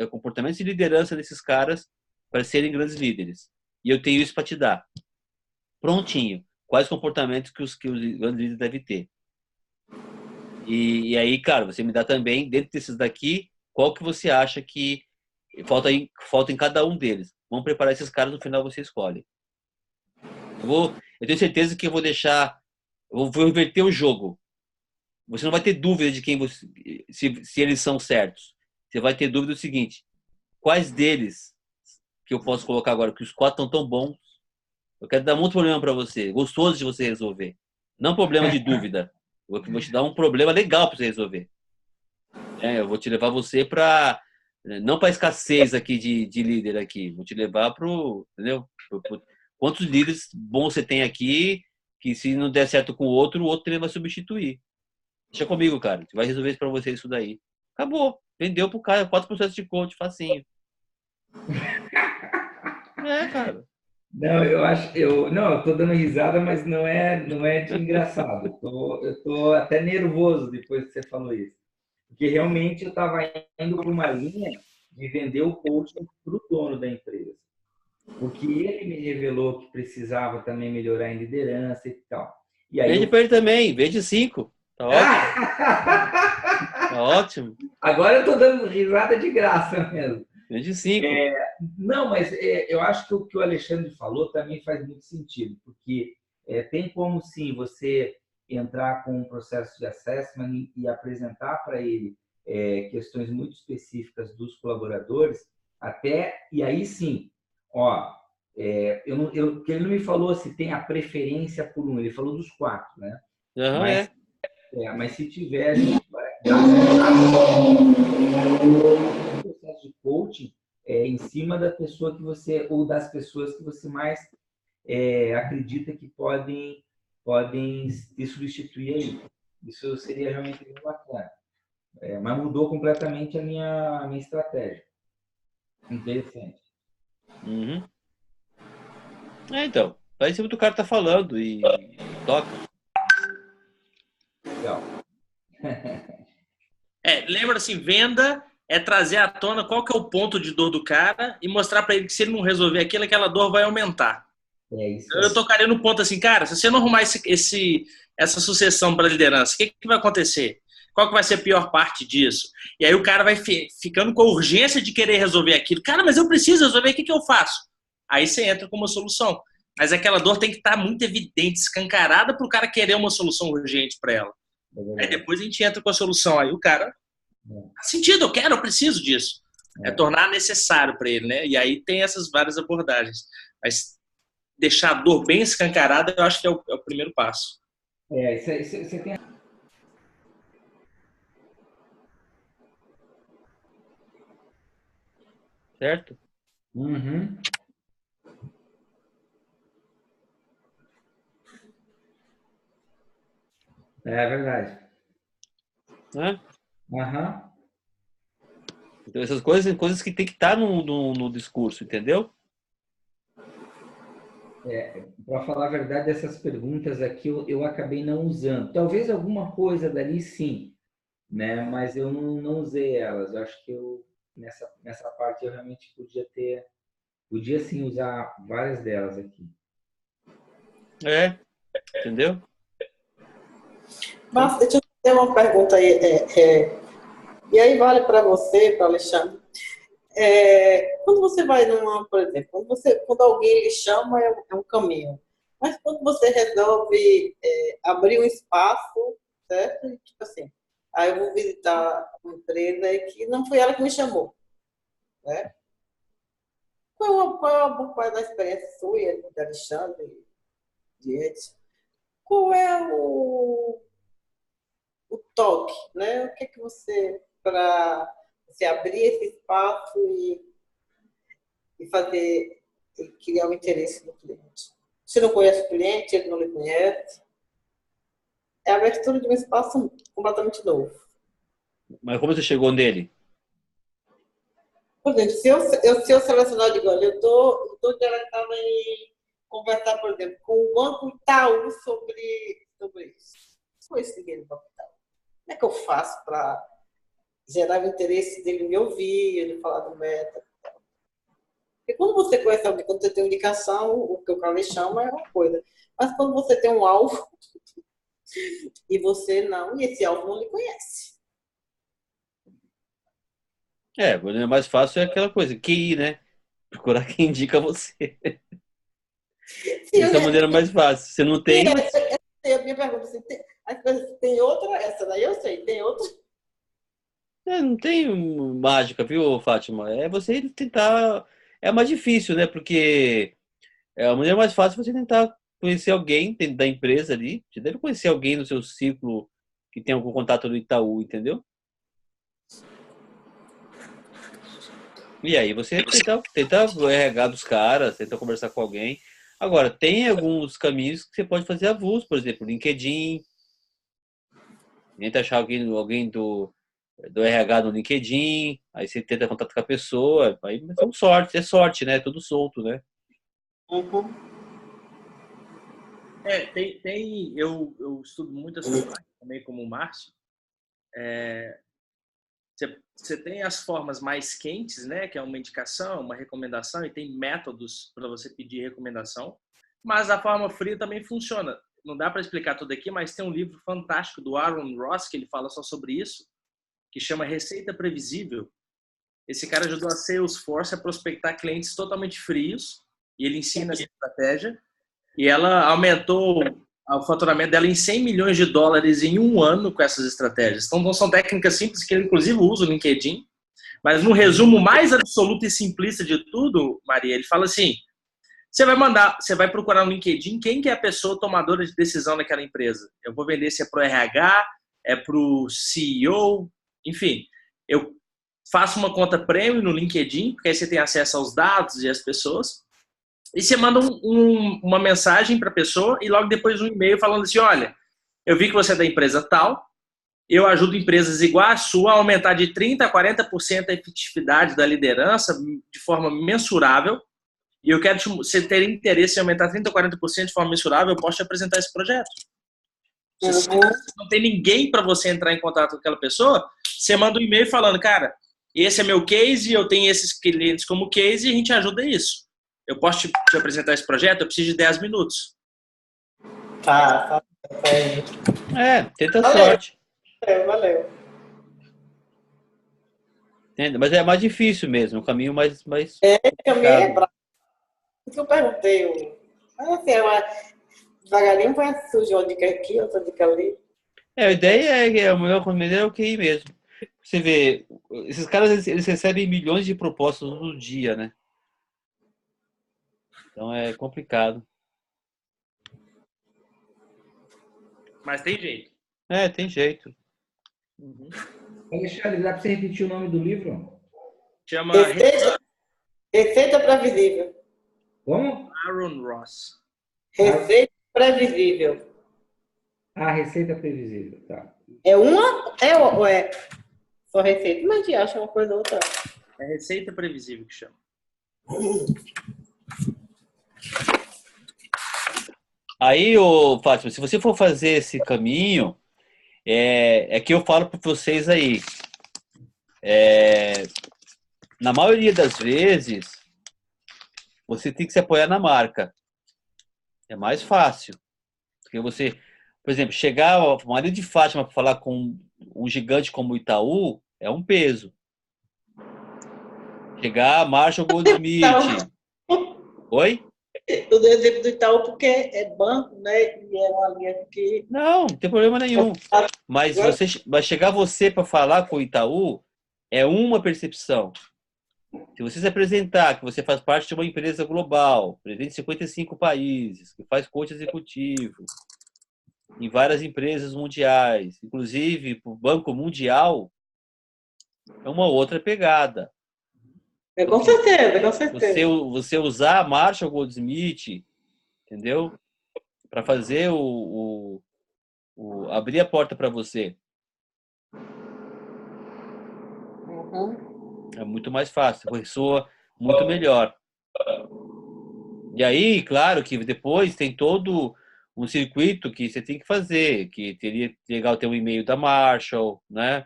comportamentos de liderança desses caras para serem grandes líderes. E eu tenho isso para te dar. Prontinho. Quais comportamentos que os grandes líderes devem ter. E aí, cara, você me dá também, dentro desses daqui, qual que você acha que falta em cada um deles. Vamos preparar esses caras, no final você escolhe. Eu tenho certeza que eu vou inverter o jogo. Você não vai ter dúvida de quem se eles são certos. Você vai ter dúvida do seguinte: quais deles que eu posso colocar agora? Que os 4 estão tão bons. Eu quero dar muito problema para você, gostoso de você resolver. Não problema de dúvida. Eu vou te dar um problema legal para você resolver. Eu vou te levar você para não para escassez aqui de líder aqui. Vou te levar entendeu? Quantos líderes bons você tem aqui que se não der certo com o outro também vai substituir. Deixa comigo, cara. Você vai resolver isso para você isso daí. Acabou. Vendeu pro cara 4 processos de coach, facinho. Cara. Não, eu tô dando risada, mas não é de engraçado. Eu tô até nervoso depois que você falou isso. Porque realmente eu estava indo para uma linha de vender o coaching para o dono da empresa. Porque ele me revelou que precisava também melhorar em liderança e tal. E aí vende para ele também, vende 5. Tá ótimo. Tá ótimo. Agora eu tô dando risada de graça mesmo. Vende 5. Não, mas eu acho que o que o Alexandre falou também faz muito sentido. Porque tem como, sim, você entrar com um processo de assessment e apresentar para ele questões muito específicas dos colaboradores, e aí sim, ó, que ele não me falou se tem a preferência por um, ele falou dos 4, né? Uhum, mas se tiver, a gente vai processo de coaching em cima da pessoa que você, ou das pessoas que você mais acredita que podem te substituir aí. Isso seria realmente muito bacana. Mas mudou completamente a minha estratégia. Interessante. Uhum. Então, vai em cima do cara tá falando e toca. Legal. Lembra assim, venda é trazer à tona qual que é o ponto de dor do cara e mostrar para ele que se ele não resolver aquilo, aquela dor vai aumentar. Isso. Eu tocaria no ponto assim, cara, se você não arrumar essa sucessão para a liderança, o que vai acontecer? Qual que vai ser a pior parte disso? E aí o cara vai ficando com a urgência de querer resolver aquilo. Cara, mas eu preciso resolver, o que eu faço? Aí você entra com uma solução. Mas aquela dor tem que estar muito evidente, escancarada para o cara querer uma solução urgente para ela. Aí depois a gente entra com a solução. Aí o cara, faz sentido, eu preciso disso. Tornar necessário para ele, né? E aí tem essas várias abordagens. Mas deixar a dor bem escancarada, eu acho que é o primeiro passo. Você tem... Certo? Uhum. É verdade. Né? Uhum. Então, essas coisas que tem que estar no discurso, entendeu? Para falar a verdade, essas perguntas aqui eu acabei não usando. Talvez alguma coisa dali sim, né? Mas eu não usei elas. Eu acho que nessa parte eu realmente podia sim usar várias delas aqui. Entendeu? Mas deixa eu fazer uma pergunta aí. E aí vale para você, para Alexandre. Quando você vai por exemplo, quando alguém lhe chama, é um caminho. Mas quando você resolve abrir um espaço, certo? Tipo assim, aí eu vou visitar uma empresa que não foi ela que me chamou, né? Qual é a experiência sua, de Alexandre, de Edson? Qual é o toque, né? O que você, para você abrir esse espaço e fazer, e criar o interesse do cliente? Você não conhece o cliente, ele não lhe conhece. É a abertura de um espaço completamente novo. Mas como você chegou nele? Por exemplo, se eu selecionar, eu digo, olha, eu estou interessada em conversar, por exemplo, com o Banco Itaú sobre isso. Não conheço ninguém do Banco Itaú. Como é que eu faço para gerar o interesse dele me ouvir, ele falar do meta? Porque quando você conhece alguém, quando você tem uma indicação, o que o cara chama é uma coisa. Mas quando você tem um alvo e esse alvo não lhe conhece. O mais fácil é aquela coisa, QI, né? Procurar quem indica você. Essa é a maneira mais fácil. Você não tem... A minha pergunta, tem outra? Essa daí eu sei, tem outra? Não tem mágica, viu, Fátima? É você tentar... É mais difícil, né? Porque a maneira mais fácil é você tentar conhecer alguém dentro da empresa ali. Você deve conhecer alguém no seu ciclo que tem algum contato no Itaú, entendeu? E aí você tenta o RH dos caras, tenta conversar com alguém. Agora, tem alguns caminhos que você pode fazer avulso, por exemplo, LinkedIn. Tenta achar alguém do RH no LinkedIn, aí você tenta contato com a pessoa, aí é sorte, né? Tudo solto, né? Uhum. Eu estudo muito essa parte também, como o Márcio. Você tem as formas mais quentes, né? Que é uma indicação, uma recomendação, e tem métodos para você pedir recomendação. Mas a forma fria também funciona. Não dá para explicar tudo aqui, mas tem um livro fantástico do Aaron Ross, que ele fala só sobre isso, que chama Receita Previsível. Esse cara ajudou a Salesforce a prospectar clientes totalmente frios, e ele ensina essa estratégia, e ela aumentou o faturamento dela em 100 milhões de dólares em um ano com essas estratégias. Então, não são técnicas simples que ele, inclusive, usa o LinkedIn. Mas, no resumo mais absoluto e simplista de tudo, Maria, ele fala assim, você vai procurar no LinkedIn quem que é a pessoa tomadora de decisão naquela empresa. Eu vou vender se é pro RH, é pro CEO, enfim. Eu faço uma conta premium no LinkedIn, porque aí você tem acesso aos dados e às pessoas. E você manda uma mensagem para a pessoa e logo depois um e-mail falando assim, olha, eu vi que você é da empresa tal, eu ajudo empresas igual a sua a aumentar de 30% a 40% a efetividade da liderança de forma mensurável e eu quero você ter interesse em aumentar 30% a 40% de forma mensurável, eu posso te apresentar esse projeto. Se não tem ninguém para você entrar em contato com aquela pessoa, você manda um e-mail falando, cara, esse é meu case, eu tenho esses clientes como case e a gente ajuda isso. Eu posso te apresentar esse projeto? Eu preciso de 10 minutos. Tá. Tenta a sorte. Valeu. Mas é mais difícil mesmo, o caminho mais o caminho é bravo. Por que eu perguntei? Devagarinho vai surgir uma dica aqui, outra dica ali. A ideia a melhor maneira é o QI mesmo. Você vê, esses caras eles recebem milhões de propostas no dia, né? Então é complicado. Mas tem jeito. Tem jeito. Alexandre, dá para você repetir o nome do livro? Chama Receita Previsível. Como? Aaron Ross. Receita Previsível. Receita Previsível, tá. É uma? Ou é só receita? Mas a gente acha uma coisa ou outra. É Receita Previsível que chama. Aí, Fátima, se você for fazer esse caminho, é que eu falo para vocês aí. Na maioria das vezes, você tem que se apoiar na marca. É mais fácil. Porque você, por exemplo, chegar a Maria de Fátima para falar com um gigante como o Itaú é um peso. Chegar a Marshall Goldsmith. Oi? Eu dei o exemplo do Itaú porque é banco, né? E é uma linha que... Não tem problema nenhum. Mas vai chegar você para falar com o Itaú, é uma percepção. Se você se apresentar que você faz parte de uma empresa global, presente em 55 países, que faz coach executivo, em várias empresas mundiais, inclusive o Banco Mundial, é uma outra pegada. Com certeza. Você usar a Marshall Goldsmith, entendeu? Para fazer abrir a porta para você. É muito mais fácil, ressoa muito melhor. E aí, claro que depois tem todo um circuito que você tem que fazer, que teria legal ter um e-mail da Marshall, né?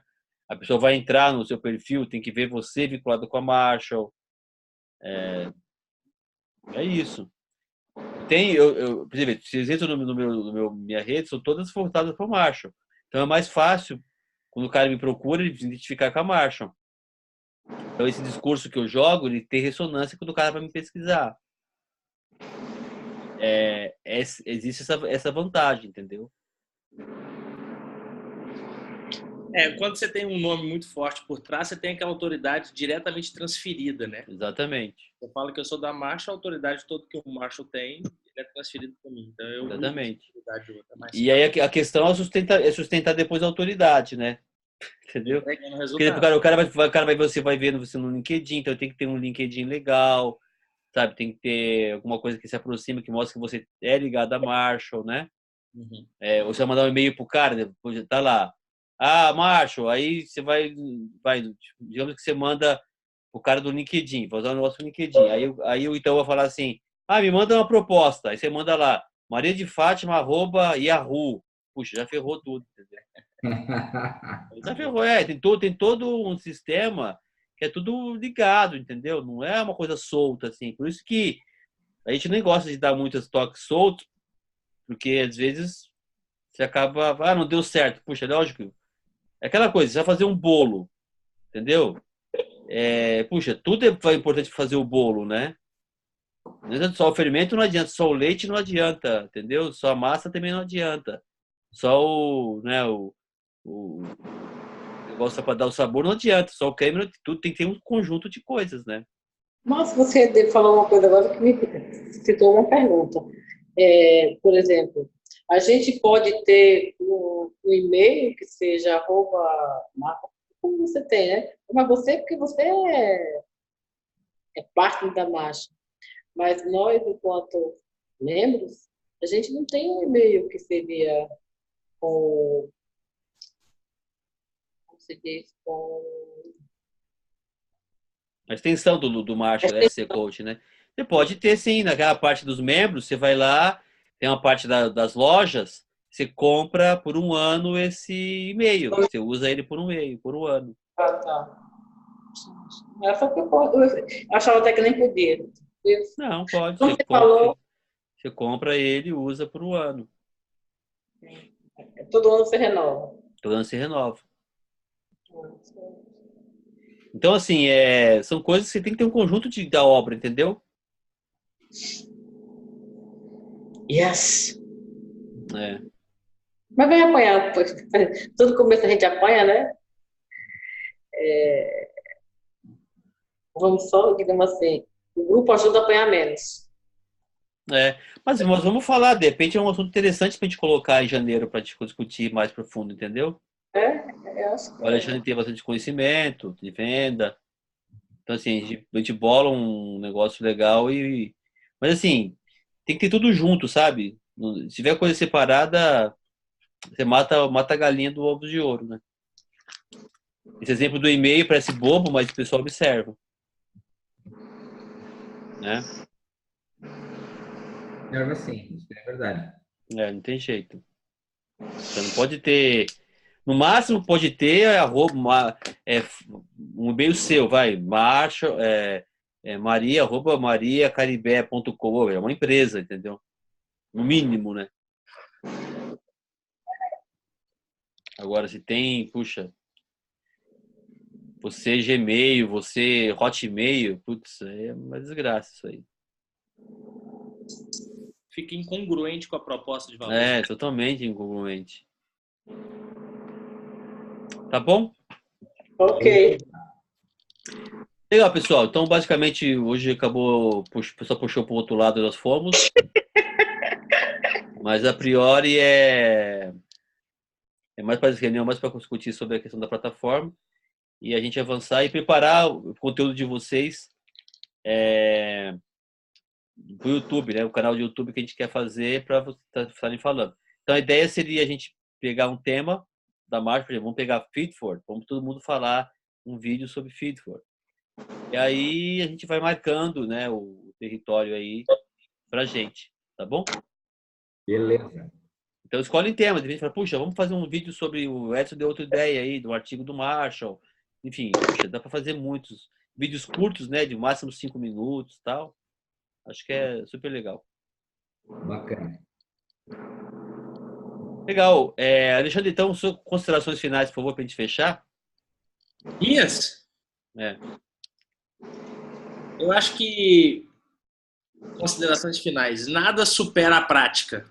A pessoa vai entrar no seu perfil, tem que ver você vinculado com a Marshall. É isso. Por exemplo, se vocês entram no minha rede, são todas voltadas para o Marshall. Então é mais fácil, quando o cara me procura, ele identificar com a Marshall. Então esse discurso que eu jogo, ele tem ressonância quando o cara vai me pesquisar. Existe essa vantagem, entendeu? Quando você tem um nome muito forte por trás, você tem aquela autoridade diretamente transferida, né? Exatamente. Eu falo que eu sou da Marshall, a autoridade toda que o Marshall tem é transferida para mim. Então, exatamente. E aí a questão é sustentar depois a autoridade, né? Entendeu? Porque o cara você vai vendo você no LinkedIn, então tem que ter um LinkedIn legal, sabe? Tem que ter alguma coisa que se aproxima, que mostra que você é ligado a Marshall, né? Ou você vai mandar um e-mail pro cara, tá lá. Marshall, aí você vai, digamos que você manda o cara do LinkedIn, vou usar o nosso LinkedIn. Aí o Itaú vai falar assim, me manda uma proposta. Aí você manda lá, mariadefátima@yahoo. Puxa, já ferrou tudo, entendeu? Já ferrou, tem todo um sistema que é tudo ligado, entendeu? Não é uma coisa solta, assim. Por isso que a gente nem gosta de dar muitos toques soltos, porque às vezes você acaba, não deu certo. Puxa, lógico. É aquela coisa, você vai fazer um bolo, entendeu? Puxa, tudo é importante fazer o bolo, né? Não adianta só o fermento, não adianta. Só o leite não adianta, entendeu? Só a massa também não adianta. Só o negócio para dar o sabor não adianta. Só o creme, tudo tem que ter um conjunto de coisas, né? Mas você falou uma coisa agora que me citou uma pergunta. Por exemplo, a gente pode ter um e-mail que seja arroba, como você tem, né? Mas você, porque você é parte da marcha. Mas nós, enquanto membros, a gente não tem um e-mail que seria com, como se diz, com... A extensão do Marshall, da SC Coach, né? Você pode ter, sim, naquela parte dos membros, você vai lá, tem uma parte das lojas, você compra por um ano esse e-mail. Você usa ele por um ano. Ah, tá. Só que eu achava até que nem podia. Não, pode. Você falou... Você compra ele e usa por um ano. Todo ano você renova. Todo ano você renova. Então, assim, são coisas que você tem que ter um conjunto da obra, entendeu? Yes. É. Mas vai apanhar. Todo começo a gente apanha, né? Vamos só, digamos assim, o grupo ajuda a apanhar menos. Mas nós vamos falar, de repente é um assunto interessante para a gente colocar em janeiro para discutir mais profundo, entendeu? Eu acho que O Alexandre tem bastante conhecimento de venda. Então, assim, a gente bola um negócio legal Mas, assim, tem que ter tudo junto, sabe? Se tiver coisa separada, você mata a galinha do ovo de ouro, né? Esse exemplo do e-mail parece bobo, mas o pessoal observa. Né? Observa sim, isso é verdade. Não tem jeito. Você não pode ter... No máximo, pode ter um e-mail seu, vai, Marshall, Maria, mariacaribé.com, é uma empresa, entendeu? No mínimo, né? Agora, se tem, puxa, você Gmail, você Hotmail, putz, é uma desgraça isso aí. Fica incongruente com a proposta de valor. Totalmente incongruente. Tá bom? Ok. Legal, pessoal. Então, basicamente, hoje acabou, o pessoal puxou para o outro lado, nós fomos. Mas, a priori, é mais para reunião, mais para discutir sobre a questão da plataforma e a gente avançar e preparar o conteúdo de vocês para o YouTube, né? O canal de YouTube que a gente quer fazer para vocês estarem falando. Então, a ideia seria a gente pegar um tema da marcha, por exemplo, vamos pegar Feedforward, vamos todo mundo falar um vídeo sobre Feedforward. E aí a gente vai marcando, né, o território aí pra gente, tá bom? Beleza. Então escolhe temas, a gente fala, puxa, vamos fazer um vídeo sobre o Edson deu outra ideia aí, do artigo do Marshall. Enfim, puxa, dá para fazer muitos vídeos curtos, né, de máximo 5 minutos, tal. Acho que é super legal. Bacana. Legal. Alexandre, então, suas considerações finais, por favor, para a gente fechar? Minhas? Eu acho que considerações finais. Nada supera a prática.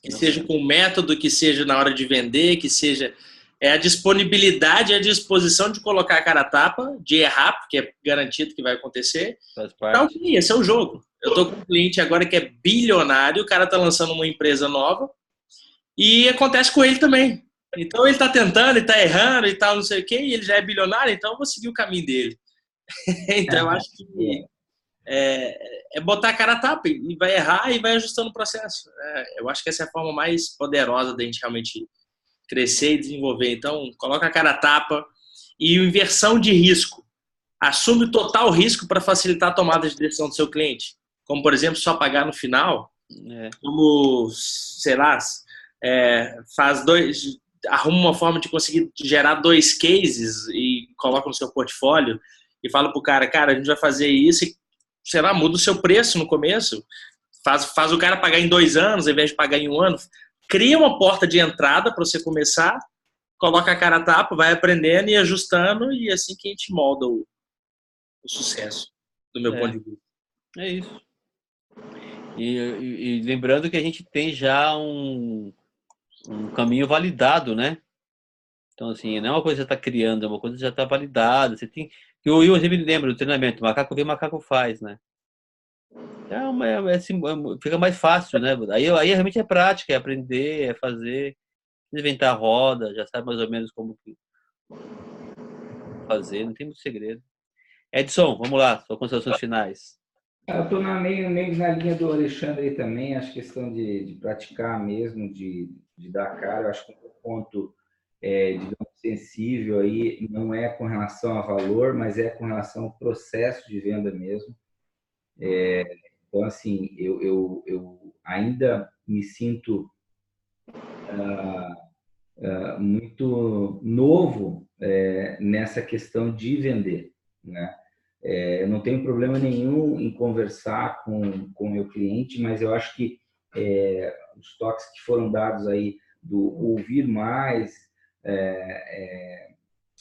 Que seja com método, que seja na hora de vender, que seja a disponibilidade e a disposição de colocar a cara a tapa, de errar, porque é garantido que vai acontecer. Faz parte. Então, esse é o jogo. Eu estou com um cliente agora que é bilionário, o cara está lançando uma empresa nova e acontece com ele também. Então, ele está tentando, ele está errando e tal, não sei o quê, e ele já é bilionário, então eu vou seguir o caminho dele. Então, eu acho que é botar a cara a tapa e vai errar e vai ajustando o processo. Eu acho que essa é a forma mais poderosa da gente realmente crescer e desenvolver. Então, coloca a cara a tapa e inversão de risco. Assume total risco para facilitar a tomada de decisão do seu cliente. Como, por exemplo, só pagar no final. Como, sei lá, arruma uma forma de conseguir gerar 2 cases e coloca no seu portfólio e fala pro cara, a gente vai fazer isso e, sei lá, muda o seu preço no começo, faz o cara pagar em 2 anos ao invés de pagar em 1 ano, cria uma porta de entrada para você começar, coloca a cara a tapa, vai aprendendo e ajustando e é assim que a gente molda o sucesso, do meu ponto de vista. É isso. E lembrando que a gente tem já um caminho validado, né? Então, assim, não é uma coisa que você está criando, é uma coisa que já está validada. Você tem. E o Will sempre lembra do treinamento: macaco vê, macaco faz, né? Fica mais fácil, né? Aí realmente é prática, é aprender, é fazer, inventar roda, já sabe mais ou menos como fazer, não tem muito segredo. Edson, vamos lá, suas considerações finais. Eu estou meio na linha do Alexandre aí também, acho questão de praticar mesmo, de dar cara, eu acho que um ponto digamos, sensível aí não é com relação a valor, mas é com relação ao processo de venda mesmo. Então, assim, eu ainda me sinto muito novo nessa questão de vender, né? Eu não tenho problema nenhum em conversar com o meu cliente, mas eu acho que os toques que foram dados aí do ouvir mais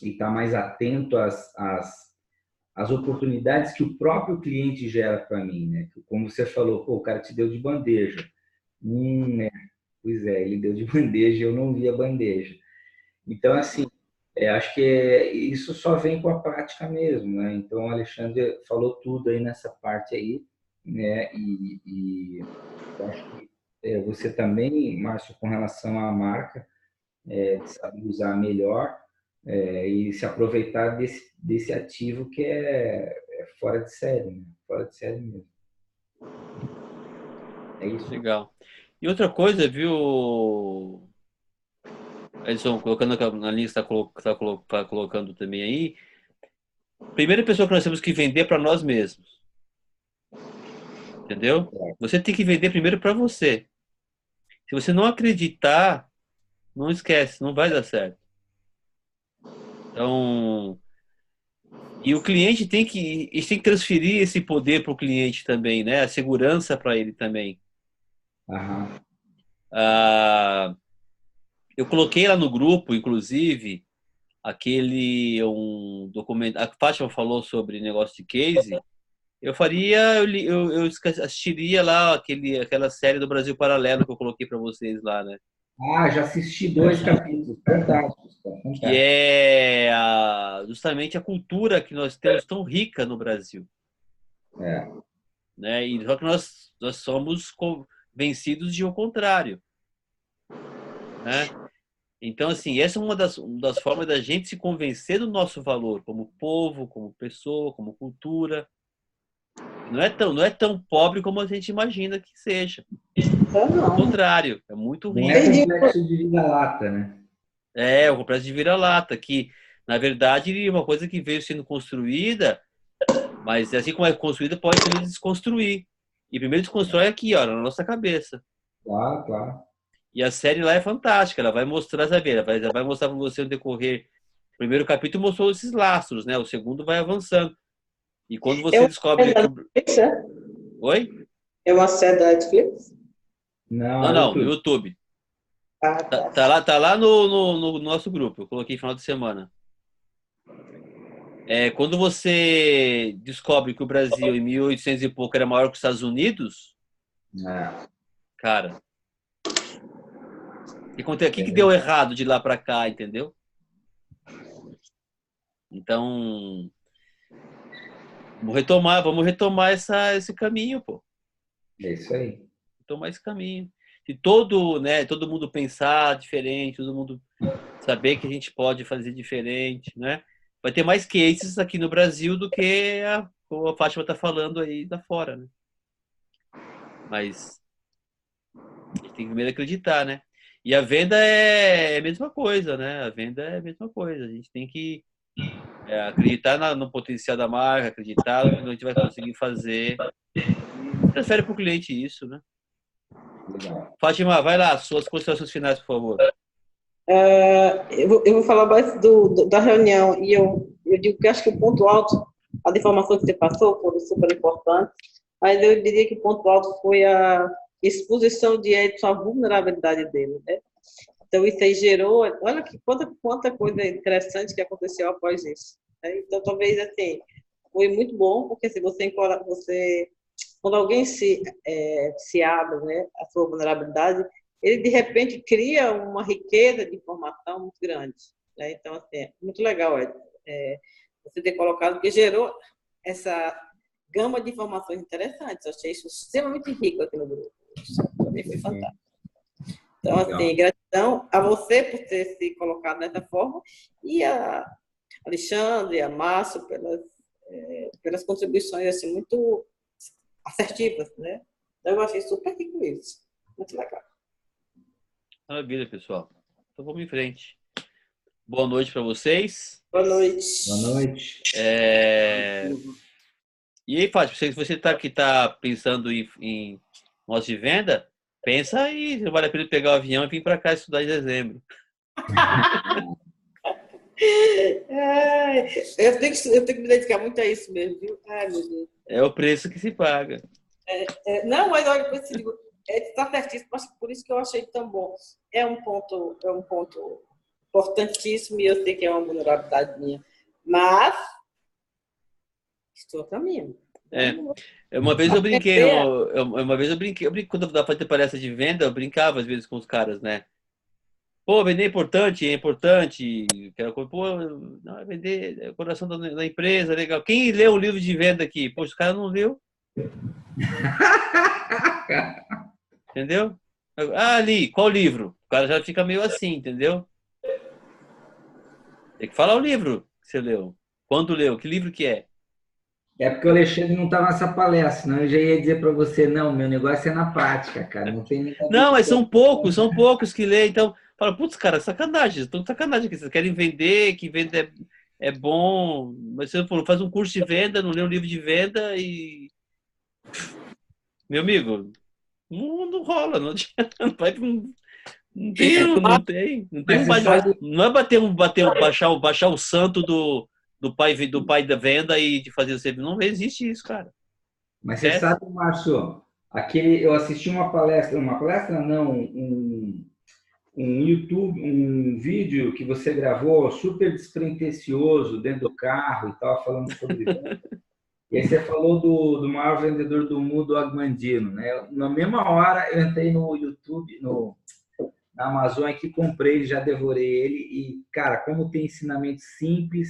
e estar mais atento às oportunidades que o próprio cliente gera para mim, né? Como você falou, pô, o cara te deu de bandeja. Pois é, ele deu de bandeja, eu não vi a bandeja. Então, assim, acho que isso só vem com a prática mesmo, né? Então, o Alexandre falou tudo aí nessa parte aí, né? E eu acho que você também, Márcio, com relação à marca, sabe usar melhor e se aproveitar desse ativo que é fora de série, né? Fora de série mesmo. É isso. Legal. E outra coisa, viu, Edson, colocando na linha que você está colocando também aí, primeira pessoa que nós temos que vender para nós mesmos. Entendeu? Você tem que vender primeiro para você. Se você não acreditar, não esquece, não vai dar certo. Então, e o cliente tem que transferir esse poder para o cliente também, né? A segurança para ele também. Aham. Eu coloquei lá no grupo, inclusive, um documento. A Fátima falou sobre negócio de case. Eu assistiria lá aquela série do Brasil Paralelo que eu coloquei para vocês lá, né? Já assisti 2 capítulos, fantásticos, fantástico. Que é justamente a cultura que nós temos tão rica no Brasil. Né? E só que nós somos vencidos de o contrário. Né? Então, assim, essa é uma das formas da gente se convencer do nosso valor como povo, como pessoa, como cultura. Não é tão pobre como a gente imagina que seja. Ao contrário, é muito rico. Não é complexo de vira-lata, né? O complexo de vira-lata, que, na verdade, é uma coisa que veio sendo construída, mas assim como é construída, pode se desconstruir. E primeiro desconstrói aqui, ó, na nossa cabeça. Claro, claro. E a série lá é fantástica, ela vai mostrar, sabe? Ela vai mostrar para você no decorrer. O primeiro capítulo mostrou esses lastros, né? O segundo vai avançando. E quando você descobre. Oi? É uma série da Netflix? Não, no YouTube. Tá lá no nosso grupo. Eu coloquei final de semana. Quando você descobre que o Brasil, em 1800 e pouco, era maior que os Estados Unidos, cara, o que deu errado de lá para cá, entendeu? Então, vamos retomar esse caminho, pô. É isso aí. Retomar esse caminho. Se todo mundo pensar diferente, todo mundo saber que a gente pode fazer diferente, né? Vai ter mais cases aqui no Brasil do que a Fátima está falando aí da fora, né? Mas a gente tem que primeiro acreditar, né? E a venda é a mesma coisa, né? A venda é a mesma coisa. A gente tem que acreditar no potencial da marca, acreditar no que a gente vai conseguir fazer. E transfere para o cliente isso, né? Legal. Fátima, vai lá, suas considerações finais, por favor. Eu vou falar mais da reunião, e eu digo que acho que o ponto alto, a informação que você passou foi super importante, mas eu diria que o ponto alto foi a exposição de Edson à vulnerabilidade dele, né? Então, isso aí gerou, olha que quanta coisa interessante que aconteceu após isso, né? Então, talvez, assim, foi muito bom, porque se você quando alguém se abre, né, a sua vulnerabilidade, ele de repente cria uma riqueza de informação muito grande, né? Então, assim, é muito legal você ter colocado, porque gerou essa gama de informações interessantes. Eu achei isso extremamente rico aqui no grupo. Para mim foi fantástico. Então, assim, gratidão a você por ter se colocado dessa forma e a Alexandre, a Márcio, pelas contribuições assim, muito assertivas, né? Então, eu achei super rico isso. Muito legal. Maravilha, pessoal. Então, vamos em frente. Boa noite para vocês. Boa noite. Boa noite. E aí, Fátima, se você está pensando em negócio de venda, pensa aí, não vale a pena pegar o avião e vir para cá estudar em dezembro. Eu tenho que me dedicar muito a isso mesmo, viu? Ai, meu Deus. É o preço que se paga. Não, mas olha, eu digo, está certíssimo, mas por isso que eu achei tão bom. É um ponto importantíssimo e eu sei que é uma vulnerabilidade minha, mas estou a caminho. Uma vez eu brinquei, quando eu fazia palestra de venda, eu brincava às vezes com os caras, né? Pô, vender é importante. Pô, não, é vender, é o coração da empresa, legal. Quem leu o livro de venda aqui? Poxa, o cara não leu. Entendeu? Ali, qual livro? O cara já fica meio assim, entendeu? Tem que falar o livro que você leu. Quando leu? Que livro que é? É porque o Alexandre não estava nessa palestra, senão eu já ia dizer para você, não, meu negócio é na prática, cara. Não, mas são poucos que lêem, então fala, putz, cara, sacanagem, estão sacanagem aqui. Vocês querem vender, que venda é bom, mas você faz um curso de venda, não lê um livro de venda e... Meu amigo, não rola, não vai não é baixar o santo do pai da venda e de fazer você. Não existe isso, cara. Mas você sabe, Márcio, eu assisti uma palestra não, um YouTube, um vídeo que você gravou super despretensioso dentro do carro e tal, falando sobre venda. E aí você falou do maior vendedor do mundo, Agmandino, né? Na mesma hora eu entrei no YouTube, na Amazon aqui, comprei, já devorei ele e, cara, como tem ensinamento simples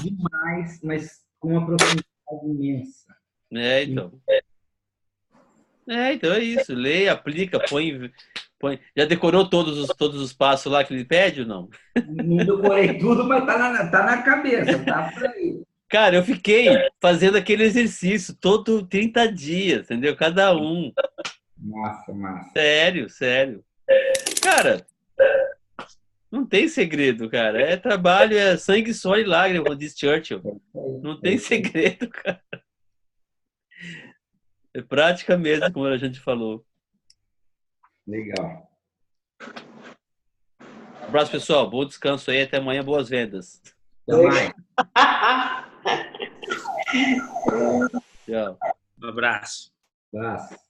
demais, mas com uma profundidade imensa. Então é isso. Lê, aplica, põe. Já decorou todos os passos lá que ele pede ou não? Não decorei tudo, mas tá na cabeça, tá por aí. Cara, eu fiquei fazendo aquele exercício todo 30 dias, entendeu? Cada um. Massa. Sério. Cara, não tem segredo, cara. É trabalho, é sangue, suor e lágrima, como diz Churchill. Não tem segredo, cara. É prática mesmo, como a gente falou. Legal. Abraço, pessoal. Bom descanso aí. Até amanhã. Boas vendas. Até mais. Tchau. Um abraço. Abraço.